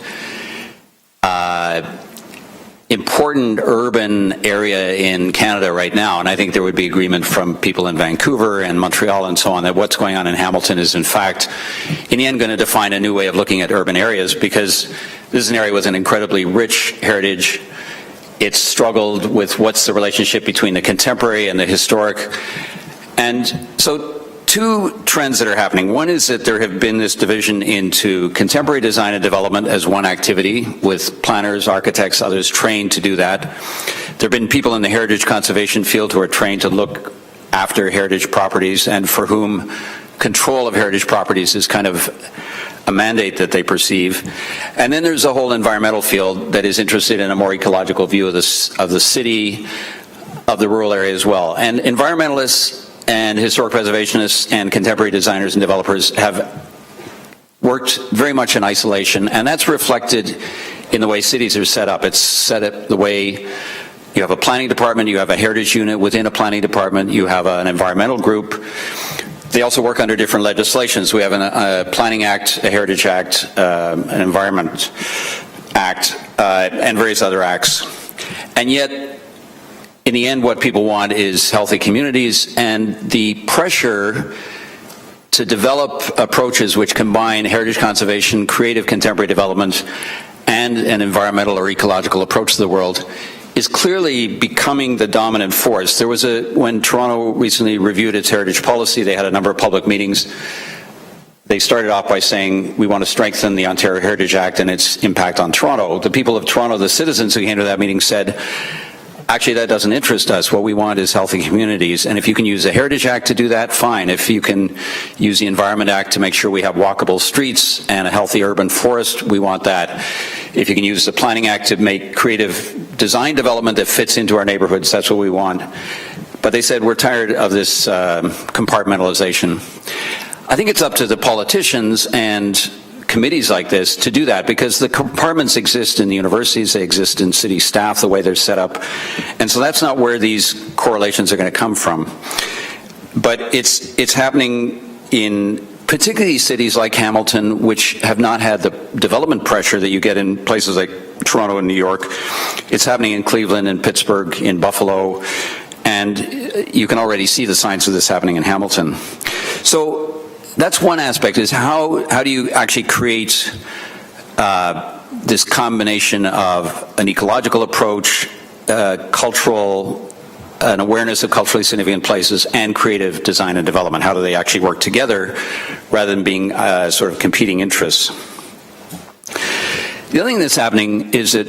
important urban area in Canada right now, and I think there would be agreement from people in Vancouver and Montreal and so on that what's going on in Hamilton is in fact, in the end, going to define a new way of looking at urban areas, because this is an area with an incredibly rich heritage. It's struggled with what's the relationship between the contemporary and the historic, and so two trends that are happening. One is that there have been this division into contemporary design and development as one activity with planners, architects, others trained to do that. There have been people in the heritage conservation field who are trained to look after heritage properties and for whom control of heritage properties is kind of a mandate that they perceive. And then there's a whole environmental field that is interested in a more ecological view of the city, of the rural area as well. And environmentalists and historic preservationists and contemporary designers and developers have worked very much in isolation, and that's reflected in the way cities are set up. It's set up the way you have a planning department, you have a heritage unit within a planning department, you have an environmental group. They also work under different legislations. We have a Planning Act, a Heritage Act, an Environment Act, and various other acts. And yet, in the end, what people want is healthy communities, and the pressure to develop approaches which combine heritage conservation, creative contemporary development, and an environmental or ecological approach to the world is clearly becoming the dominant force. There was when Toronto recently reviewed its heritage policy, they had a number of public meetings. They started off by saying, we want to strengthen the Ontario Heritage Act and its impact on Toronto. The people of Toronto, the citizens who came to that meeting said, actually, that doesn't interest us. What we want is healthy communities. And if you can use the Heritage Act to do that, fine. If you can use the Environment Act to make sure we have walkable streets and a healthy urban forest, we want that. If you can use the Planning Act to make creative design development that fits into our neighborhoods, that's what we want. But they said, we're tired of this compartmentalization. I think it's up to the politicians and committees like this to do that, because the compartments exist in the universities, they exist in city staff, the way they're set up, and so that's not where these correlations are going to come from. But it's happening in particularly cities like Hamilton, which have not had the development pressure that you get in places like Toronto and New York. It's happening in Cleveland and Pittsburgh, in Buffalo, and you can already see the signs of this happening in Hamilton. So that's one aspect, is how do you actually create this combination of an ecological approach, an awareness of culturally significant places, and creative design and development. How do they actually work together rather than being sort of competing interests? The other thing that's happening is that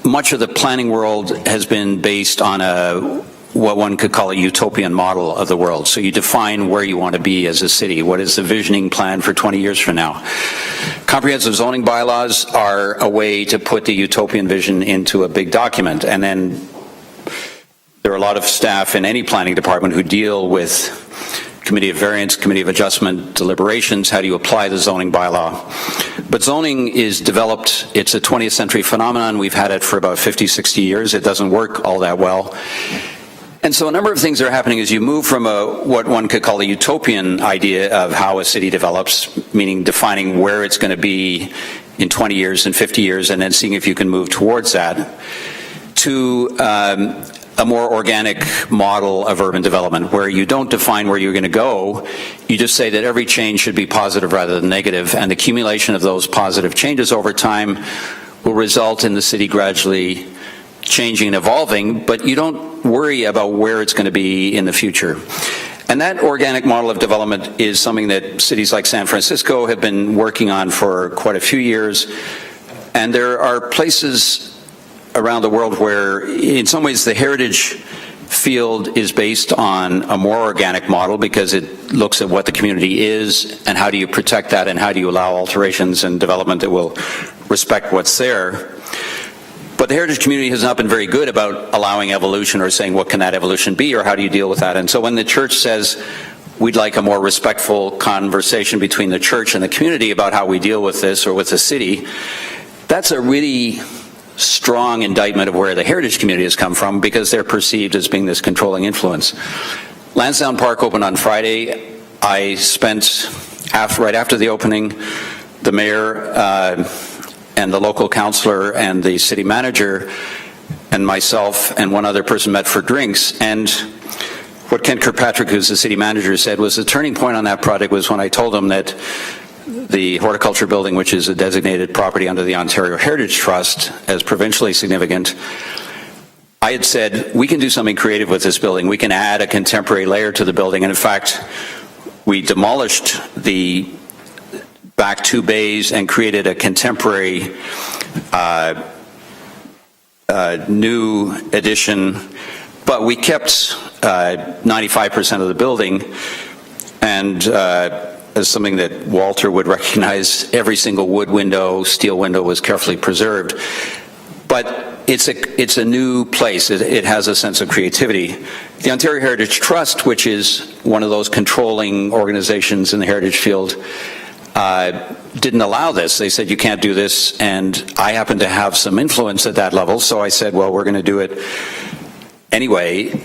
much of the planning world has been based on what one could call a utopian model of the world. So you define where you want to be as a city. What is the visioning plan for 20 years from now? Comprehensive zoning bylaws are a way to put the utopian vision into a big document. And then there are a lot of staff in any planning department who deal with committee of variance, committee of adjustment, deliberations. How do you apply the zoning bylaw? But zoning is developed. It's a 20th century phenomenon. We've had it for about 50, 60 years. It doesn't work all that well. And so a number of things are happening as you move from what one could call a utopian idea of how a city develops, meaning defining where it's going to be in 20 years and 50 years, and then seeing if you can move towards that, to a more organic model of urban development, where you don't define where you're going to go, you just say that every change should be positive rather than negative, and the accumulation of those positive changes over time will result in the city gradually changing and evolving, but you don't worry about where it's going to be in the future. And that organic model of development is something that cities like San Francisco have been working on for quite a few years. And there are places around the world where, in some ways, the heritage field is based on a more organic model because it looks at what the community is and how do you protect that and how do you allow alterations and development that will respect what's there. But the heritage community has not been very good about allowing evolution or saying what can that evolution be or how do you deal with that. And so when the church says we'd like a more respectful conversation between the church and the community about how we deal with this or with the city, that's a really strong indictment of where the heritage community has come from because they're perceived as being this controlling influence. Lansdowne Park opened on Friday. I spent, right after the opening, the mayor and the local councillor and the city manager and myself and one other person met for drinks. And what Ken Kirkpatrick, who's the city manager, said was the turning point on that project was when I told him that the horticulture building, which is a designated property under the Ontario Heritage Trust as provincially significant, I had said, we can do something creative with this building. We can add a contemporary layer to the building. And in fact, we demolished the back two bays and created a contemporary new addition, but we kept 95% of the building, and as something that Walter would recognize, every single wood window, steel window was carefully preserved. But it's a new place. It has a sense of creativity. The Ontario Heritage Trust, which is one of those controlling organizations in the heritage field, didn't allow this. They said, you can't do this, and I happen to have some influence at that level, so I said, well, we're going to do it anyway,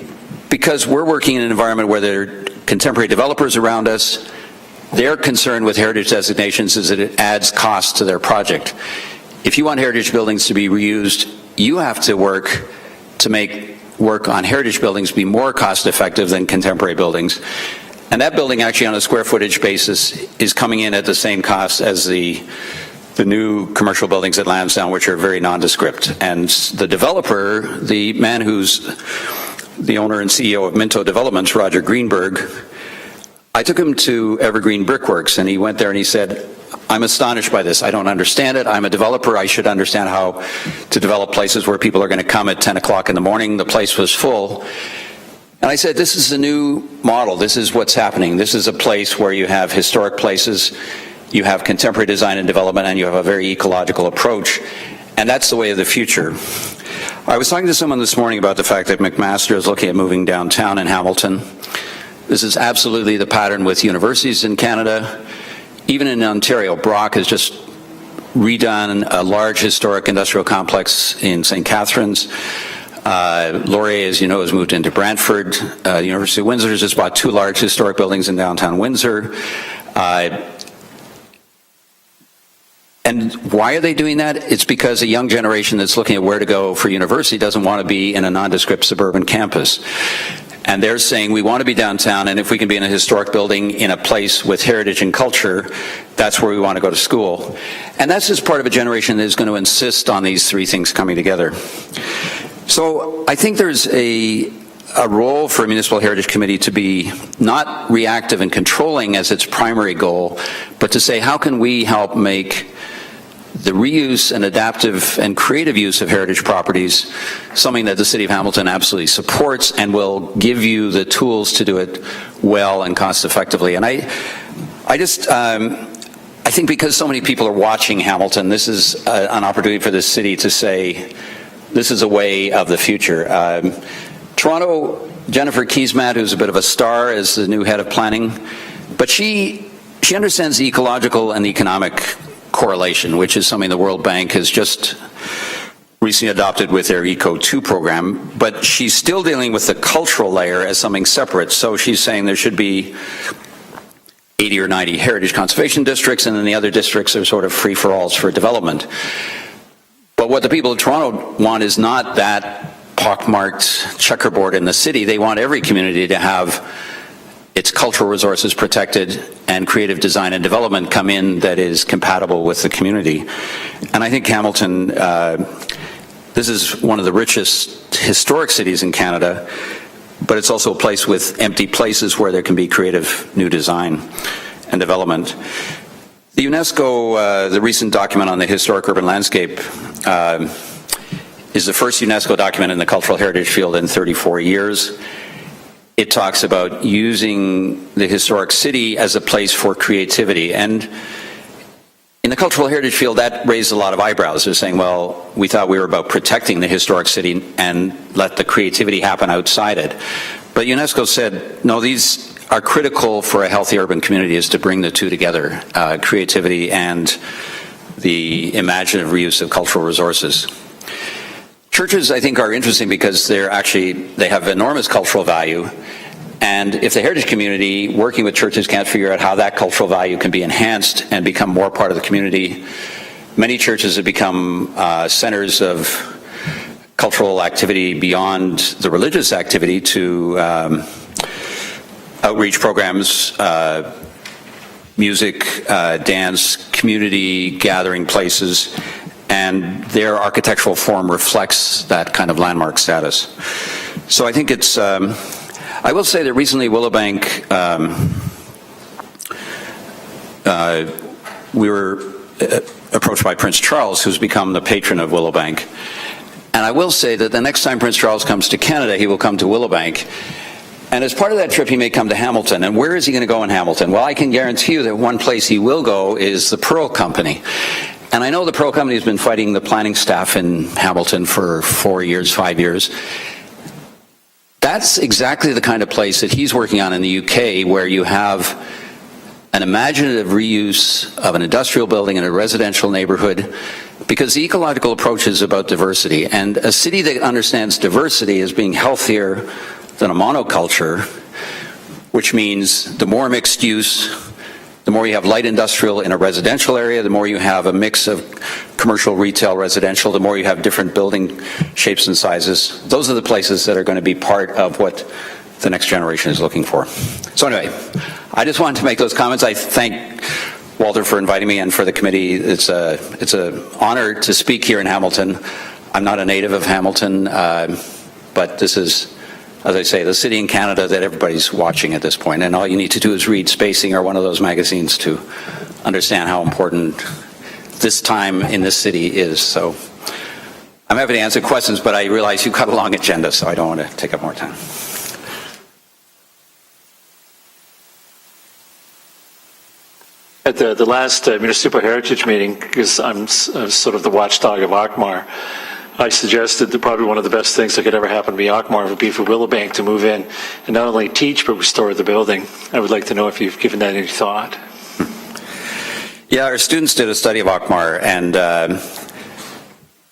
because we're working in an environment where there are contemporary developers around us. Their concern with heritage designations is that it adds cost to their project. If you want heritage buildings to be reused, you have to work to make work on heritage buildings be more cost effective than contemporary buildings. And that building actually on a square footage basis is coming in at the same cost as the new commercial buildings at Lansdowne, which are very nondescript. And the developer, the man who's the owner and CEO of Minto Developments, Roger Greenberg, I took him to Evergreen Brickworks, and he went there and he said, I'm astonished by this. I don't understand it. I'm a developer. I should understand how to develop places where people are going to come at 10 o'clock in the morning. The place was full. And I said, this is a new model. This is what's happening. This is a place where you have historic places, you have contemporary design and development, and you have a very ecological approach. And that's the way of the future. I was talking to someone this morning about the fact that McMaster is looking at moving downtown in Hamilton. This is absolutely the pattern with universities in Canada. Even in Ontario, Brock has just redone a large historic industrial complex in St. Catharines. Laurier, as you know, has moved into Brantford. The University of Windsor has just bought two large historic buildings in downtown Windsor. And why are they doing that? It's because a young generation that's looking at where to go for university doesn't want to be in a nondescript suburban campus. And they're saying, we want to be downtown, and if we can be in a historic building in a place with heritage and culture, that's where we want to go to school. And that's just part of a generation that is going to insist on these three things coming together. So I think there's a role for a Municipal Heritage Committee to be not reactive and controlling as its primary goal, but to say, how can we help make the reuse and adaptive and creative use of heritage properties something that the City of Hamilton absolutely supports and will give you the tools to do it well and cost effectively. And I think because so many people are watching Hamilton, this is an opportunity for the city to say, this is a way of the future. Toronto, Jennifer Keesmaat, who's a bit of a star as the new head of planning, but she understands the ecological and the economic correlation, which is something the World Bank has just recently adopted with their Eco 2 program, but she's still dealing with the cultural layer as something separate. So she's saying there should be 80 or 90 heritage conservation districts, and then the other districts are sort of free-for-alls for development. But what the people of Toronto want is not that pockmarked checkerboard in the city. They want every community to have its cultural resources protected and creative design and development come in that is compatible with the community. And I think Hamilton, this is one of the richest historic cities in Canada, but it's also a place with empty places where there can be creative new design and development. The UNESCO, the recent document on the historic urban landscape, is the first UNESCO document in the cultural heritage field in 34 years. It talks about using the historic city as a place for creativity. And in the cultural heritage field, that raised a lot of eyebrows. They're saying, well, we thought we were about protecting the historic city and let the creativity happen outside it. But UNESCO said, no, these are critical for a healthy urban community, is to bring the two together, creativity and the imaginative reuse of cultural resources. Churches, I think, are interesting because they have enormous cultural value. And if the heritage community working with churches can't figure out how that cultural value can be enhanced and become more part of the community, many churches have become centers of cultural activity beyond the religious activity to outreach programs, music, dance, community gathering places, and their architectural form reflects that kind of landmark status. So I think it's, I will say that recently Willowbank, we were approached by Prince Charles, who's become the patron of Willowbank. And I will say that the next time Prince Charles comes to Canada, he will come to Willowbank. And as part of that trip, he may come to Hamilton. And where is he going to go in Hamilton? Well, I can guarantee you that one place he will go is the Pearl Company. And I know the Pearl Company has been fighting the planning staff in Hamilton for 4 years, 5 years. That's exactly the kind of place that he's working on in the UK, where you have an imaginative reuse of an industrial building in a residential neighborhood, because the ecological approach is about diversity. And a city that understands diversity as being healthier than a monoculture, which means the more mixed use, the more you have light industrial in a residential area, the more you have a mix of commercial, retail, residential, the more you have different building shapes and sizes. Those are the places that are going to be part of what the next generation is looking for. So anyway, I just wanted to make those comments. I thank Walter for inviting me and for the committee. It's an honor to speak here in Hamilton. I'm not a native of Hamilton, but this is, as I say, the city in Canada that everybody's watching at this point. And all you need to do is read Spacing or one of those magazines to understand how important this time in this city is. So I'm happy to answer questions, but I realize you've got a long agenda, so I don't want to take up more time. At the last Municipal Heritage meeting, because I'm sort of the watchdog of Akmar, I suggested that probably one of the best things that could ever happen to Akmar would be for Willowbank to move in and not only teach but restore the building. I would like to know if you've given that any thought. Yeah, our students did a study of Akmar, and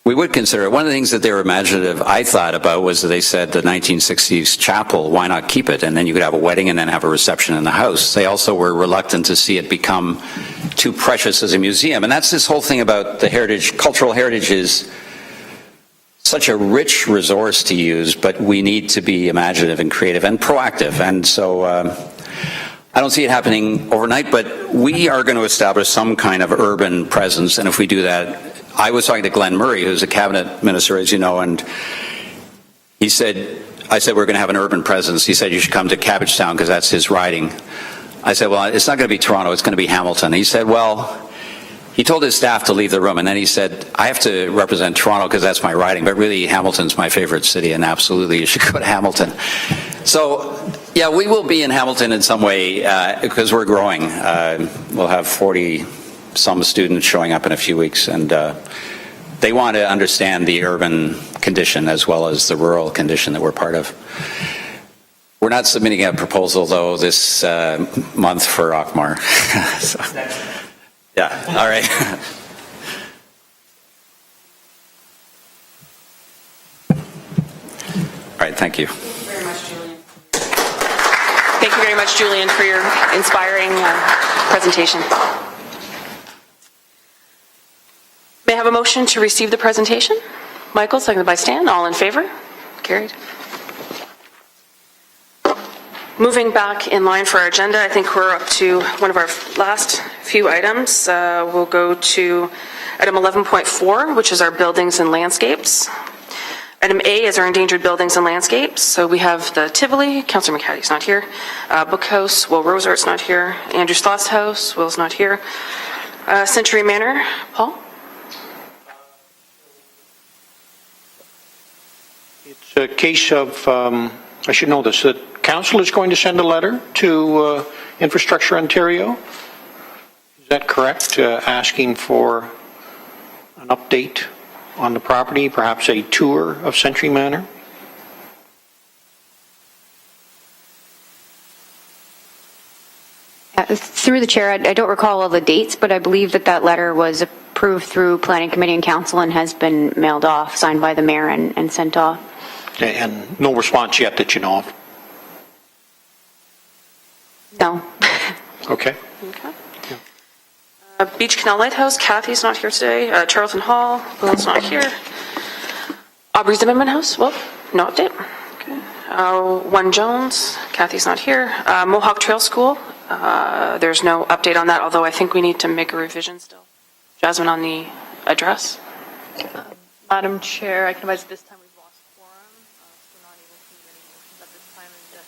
we would consider it. One of the things that they were imaginative, I thought about, was that they said the 1960s chapel, why not keep it? And then you could have a wedding and then have a reception in the house. They also were reluctant to see it become too precious as a museum. And that's this whole thing about the heritage. Cultural heritage is such a rich resource to use, but we need to be imaginative and creative and proactive. And so I don't see it happening overnight, but we are going to establish some kind of urban presence. And if we do that, I was talking to Glenn Murray, who's a cabinet minister, as you know, and I said, we're going to have an urban presence. He said, you should come to Cabbagetown because that's his riding. I said, well, it's not going to be Toronto, it's going to be Hamilton. He said, well, he told his staff to leave the room, and then he said, I have to represent Toronto because that's my riding, but really Hamilton's my favorite city, and absolutely you should go to Hamilton. So, yeah, we will be in Hamilton in some way because we're growing. We'll have 40-some students showing up in a few weeks, and they want to understand the urban condition as well as the rural condition that we're part of. We're not submitting a proposal, though, this month for Akmar. So, yeah, all right. right, thank you. Thank you very much, Julian, for your inspiring presentation. May I have a motion to receive the presentation? Michael, seconded by Stan. All in favor? Carried. Moving back in line for our agenda, I think we're up to one of our last few items. We'll go to item 11.4, which is our buildings and landscapes. Item A is our endangered buildings and landscapes. So we have the Tivoli, Councillor McHatty's not here. Bookhouse, Will Rosart's not here. Andrew Sloss House, Will's not here. Century Manor, Paul? It's a case of, I should know this, that council is going to send a letter to Infrastructure Ontario. Is that correct? Asking for an update on the property, perhaps a tour of Century Manor? Through the chair, I don't recall all the dates, but I believe that letter was approved through Planning Committee and Council and has been mailed off, signed by the mayor and sent off. And no response yet that you know of? No. Okay. Okay. Beach Canal Lighthouse, Kathy's not here today. Charlton Hall, Will's not here. Aubrey Zimmerman House, well, no update. Okay. One Jones, Kathy's not here. Mohawk Trail School, there's no update on that, although I think we need to make a revision still. Jasmine, on the address? Madam Chair, I can advise at this time we've lost quorum, so we're not able to make any motions at this time, and the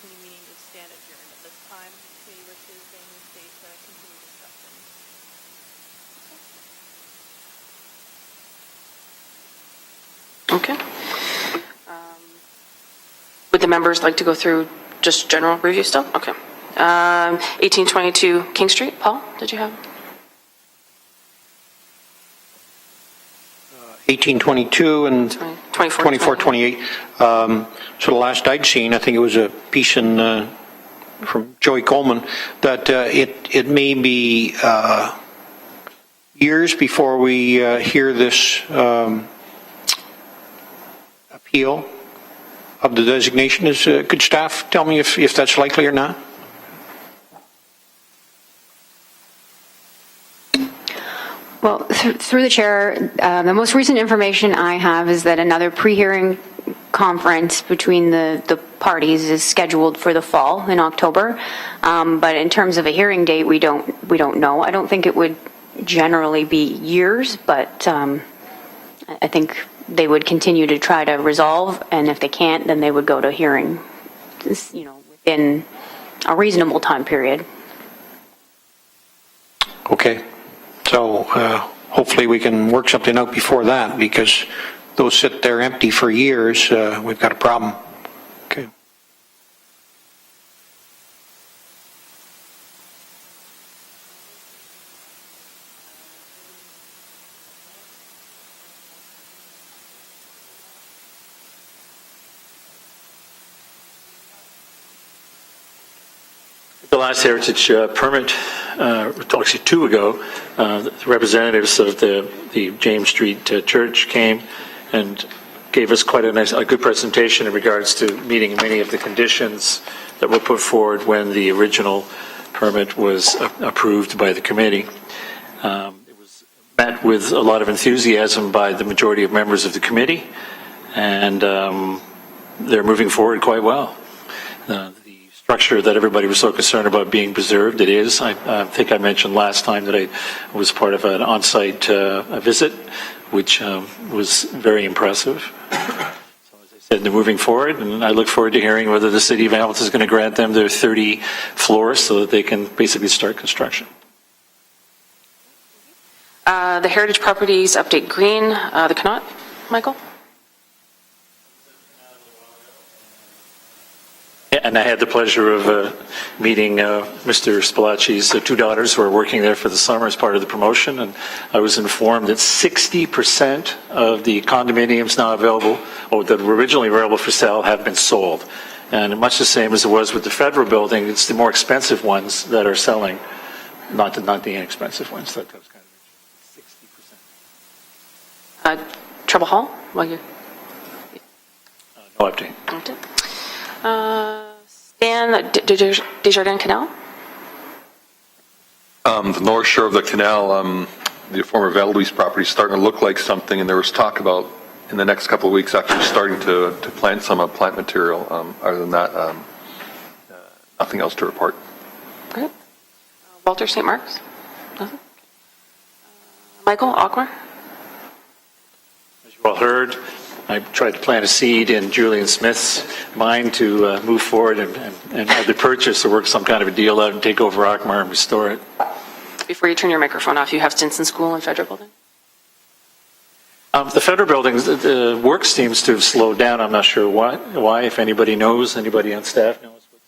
committee meeting would stand adjourned at this time. Committee wishes they may stay to continue discussion. Okay. Would the members like to go through just general review still? Okay. 1822 King Street, Paul, did you have? 1822 and 24, 28. So the last I'd seen, I think it was a piece in from Joey Coleman, that it may be years before we hear this appeal of the designation. Could staff tell me if that's likely or not? Well, through the chair, the most recent information I have is that another pre-hearing conference between the parties is scheduled for the fall in October. But in terms of a hearing date, we don't know. I don't think it would generally be years, but I think they would continue to try to resolve, and if they can't, then they would go to hearing, within a reasonable time period. Okay. So hopefully we can work something out before that, because those sit there empty for years. We've got a problem. Okay. The last heritage permit, actually 2 ago, the representatives of the James Street Church came and gave us quite a good presentation in regards to meeting many of the conditions that were put forward when the original permit was approved by the committee. It was met with a lot of enthusiasm by the majority of members of the committee, and they're moving forward quite well. The structure that everybody was so concerned about being preserved, it is. I think I mentioned last time that I was part of an on-site visit, which was very impressive. So as I said, they're moving forward, and I look forward to hearing whether the City of Hamilton is going to grant them their 30 floors so that they can basically start construction. The Heritage Properties Update Green, the Connaught, Michael? And I had the pleasure of meeting Mr. Spalacci's 2 daughters who are working there for the summer as part of the promotion, and I was informed that 60% of the condominiums now available, or that were originally available for sale, have been sold. And much the same as it was with the federal building, it's the more expensive ones that are selling, not the inexpensive ones. That was kind of 60%. Treble Hall? Well, you... No update. Stan, Desjardins Canal? The north shore of the canal, the former Valdez property is starting to look like something, and there was talk about in the next couple of weeks actually starting to plant some plant material. Other than that, nothing else to report. Great. Walter, St. Mark's? Nothing? Michael, Aukmar? As you all heard, I tried to plant a seed in Julian Smith's mind to move forward and either purchase or work some kind of a deal out and take over Aukmar and restore it. Before you turn your microphone off, you have Stinson School and Federal Building? The federal buildings, the work seems to have slowed down. I'm not sure why. If anybody knows, anybody on staff knows, there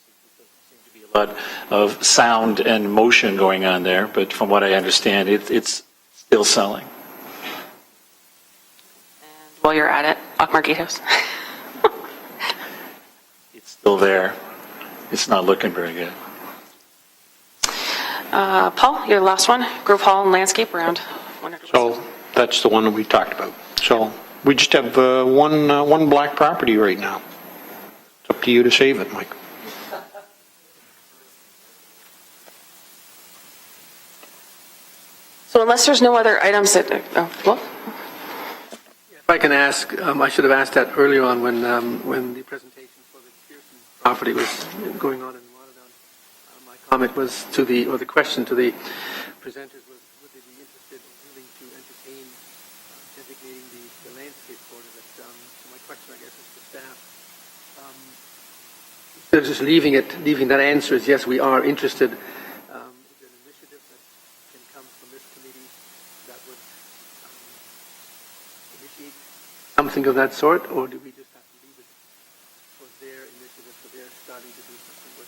seems to be a lot of sound and motion going on there. But from what I understand, it's still selling. And while you're at it, Aukmar Gatehouse? It's still there. It's not looking very good. Paul, your last one, Grove Hall and landscape around 100 So that's the one that we talked about. So we just have one black property right now. It's up to you to save it, Mike. So unless there's no other items that, what? If I can ask, I should have asked that earlier on when the presentation for the Pearson property was going on in Waterdown. My comment was to the question to the presenters was, would they be interested or willing to entertain designating the landscape border? So my question, I guess, is to staff. Instead of just leaving that answer is yes, we are interested. Is there an initiative that can come from this committee that would initiate something of that sort, or do we just have to leave it for their initiative, for their starting to do something? Which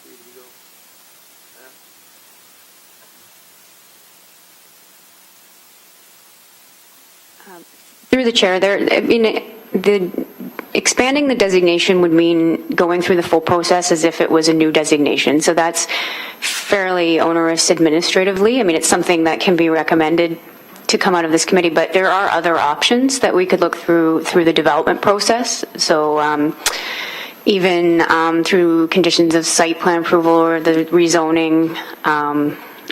way do we go? Through the chair, expanding the designation would mean going through the full process as if it was a new designation. So that's fairly onerous administratively. I mean, it's something that can be recommended to come out of this committee, but there are other options that we could look through the development process. So even through conditions of site plan approval or the rezoning,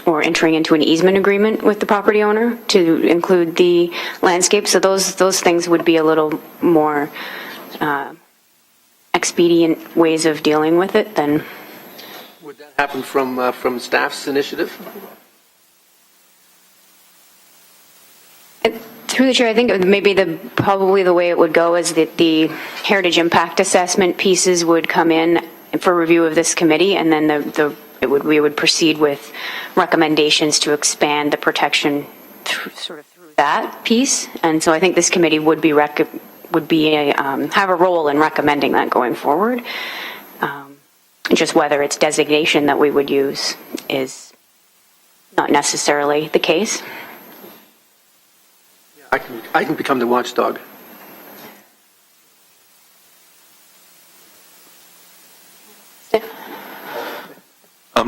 or entering into an easement agreement with the property owner to include the landscape. So those things would be a little more expedient ways of dealing with it than. Would that happen from staff's initiative? Through the chair, I think maybe probably the way it would go is that the heritage impact assessment pieces would come in for review of this committee, and then we would proceed with recommendations to expand the protection through that piece. And so I think this committee would have a role in recommending that going forward. Just whether it's designation that we would use is not necessarily the case. Yeah, I can become the watchdog.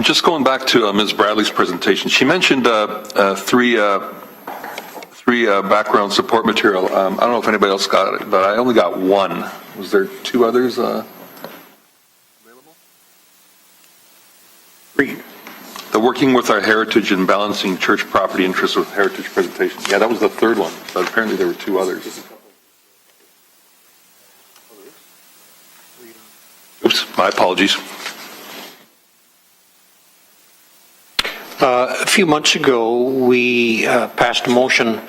Just going back to Ms. Bradley's presentation, she mentioned three background support material. I don't know if anybody else got it, but I only got one. Was there two others available? Three. The working with our heritage and balancing church property interests with heritage presentation. Yeah, that was the third one, but apparently there were two others. Oops, my apologies. A few months ago, we passed a motion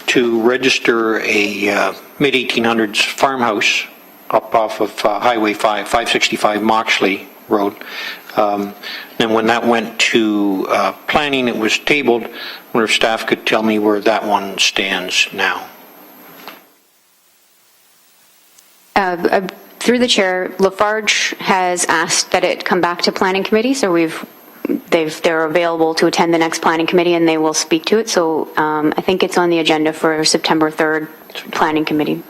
to register a mid-1800s farmhouse up off of Highway 565 Moxley Road. Then when that went to planning, it was tabled. I wonder if staff could tell me where that one stands now. Through the chair, Lafarge has asked that it come back to planning committee, so they're available to attend the next planning committee and they will speak to it. So I think it's on the agenda for September 3rd planning committee.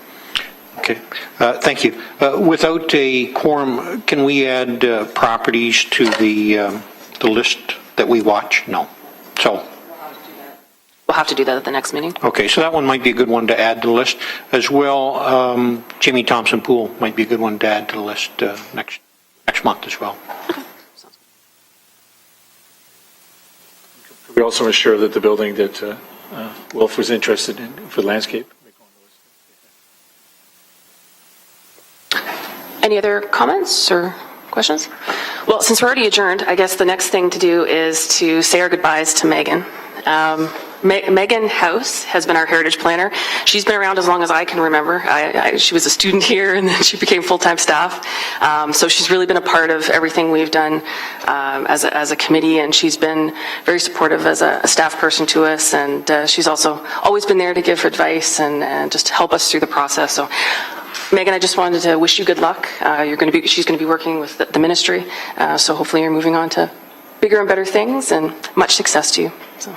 Okay, thank you. Without a quorum, can we add properties to the list that we watch? No. So. we'll have to do that at the next meeting. Okay, so that one might be a good one to add to the list. As well, Jamie Thompson Pool might be a good one to add to the list next month as well. We also ensure that the building that Wolf was interested in for the landscape. Any other comments or questions? Well, since we're already adjourned, I guess the next thing to do is to say our goodbyes to Megan. Megan House has been our heritage planner. She's been around as long as I can remember. She was a student here, and then she became full-time staff. So she's really been a part of everything we've done as a committee, and she's been very supportive as a staff person to us, and she's also always been there to give advice and just help us through the process. So, Megan, I just wanted to wish you good luck. She's going to be working with the ministry, so hopefully you're moving on to bigger and better things, and much success to you. So.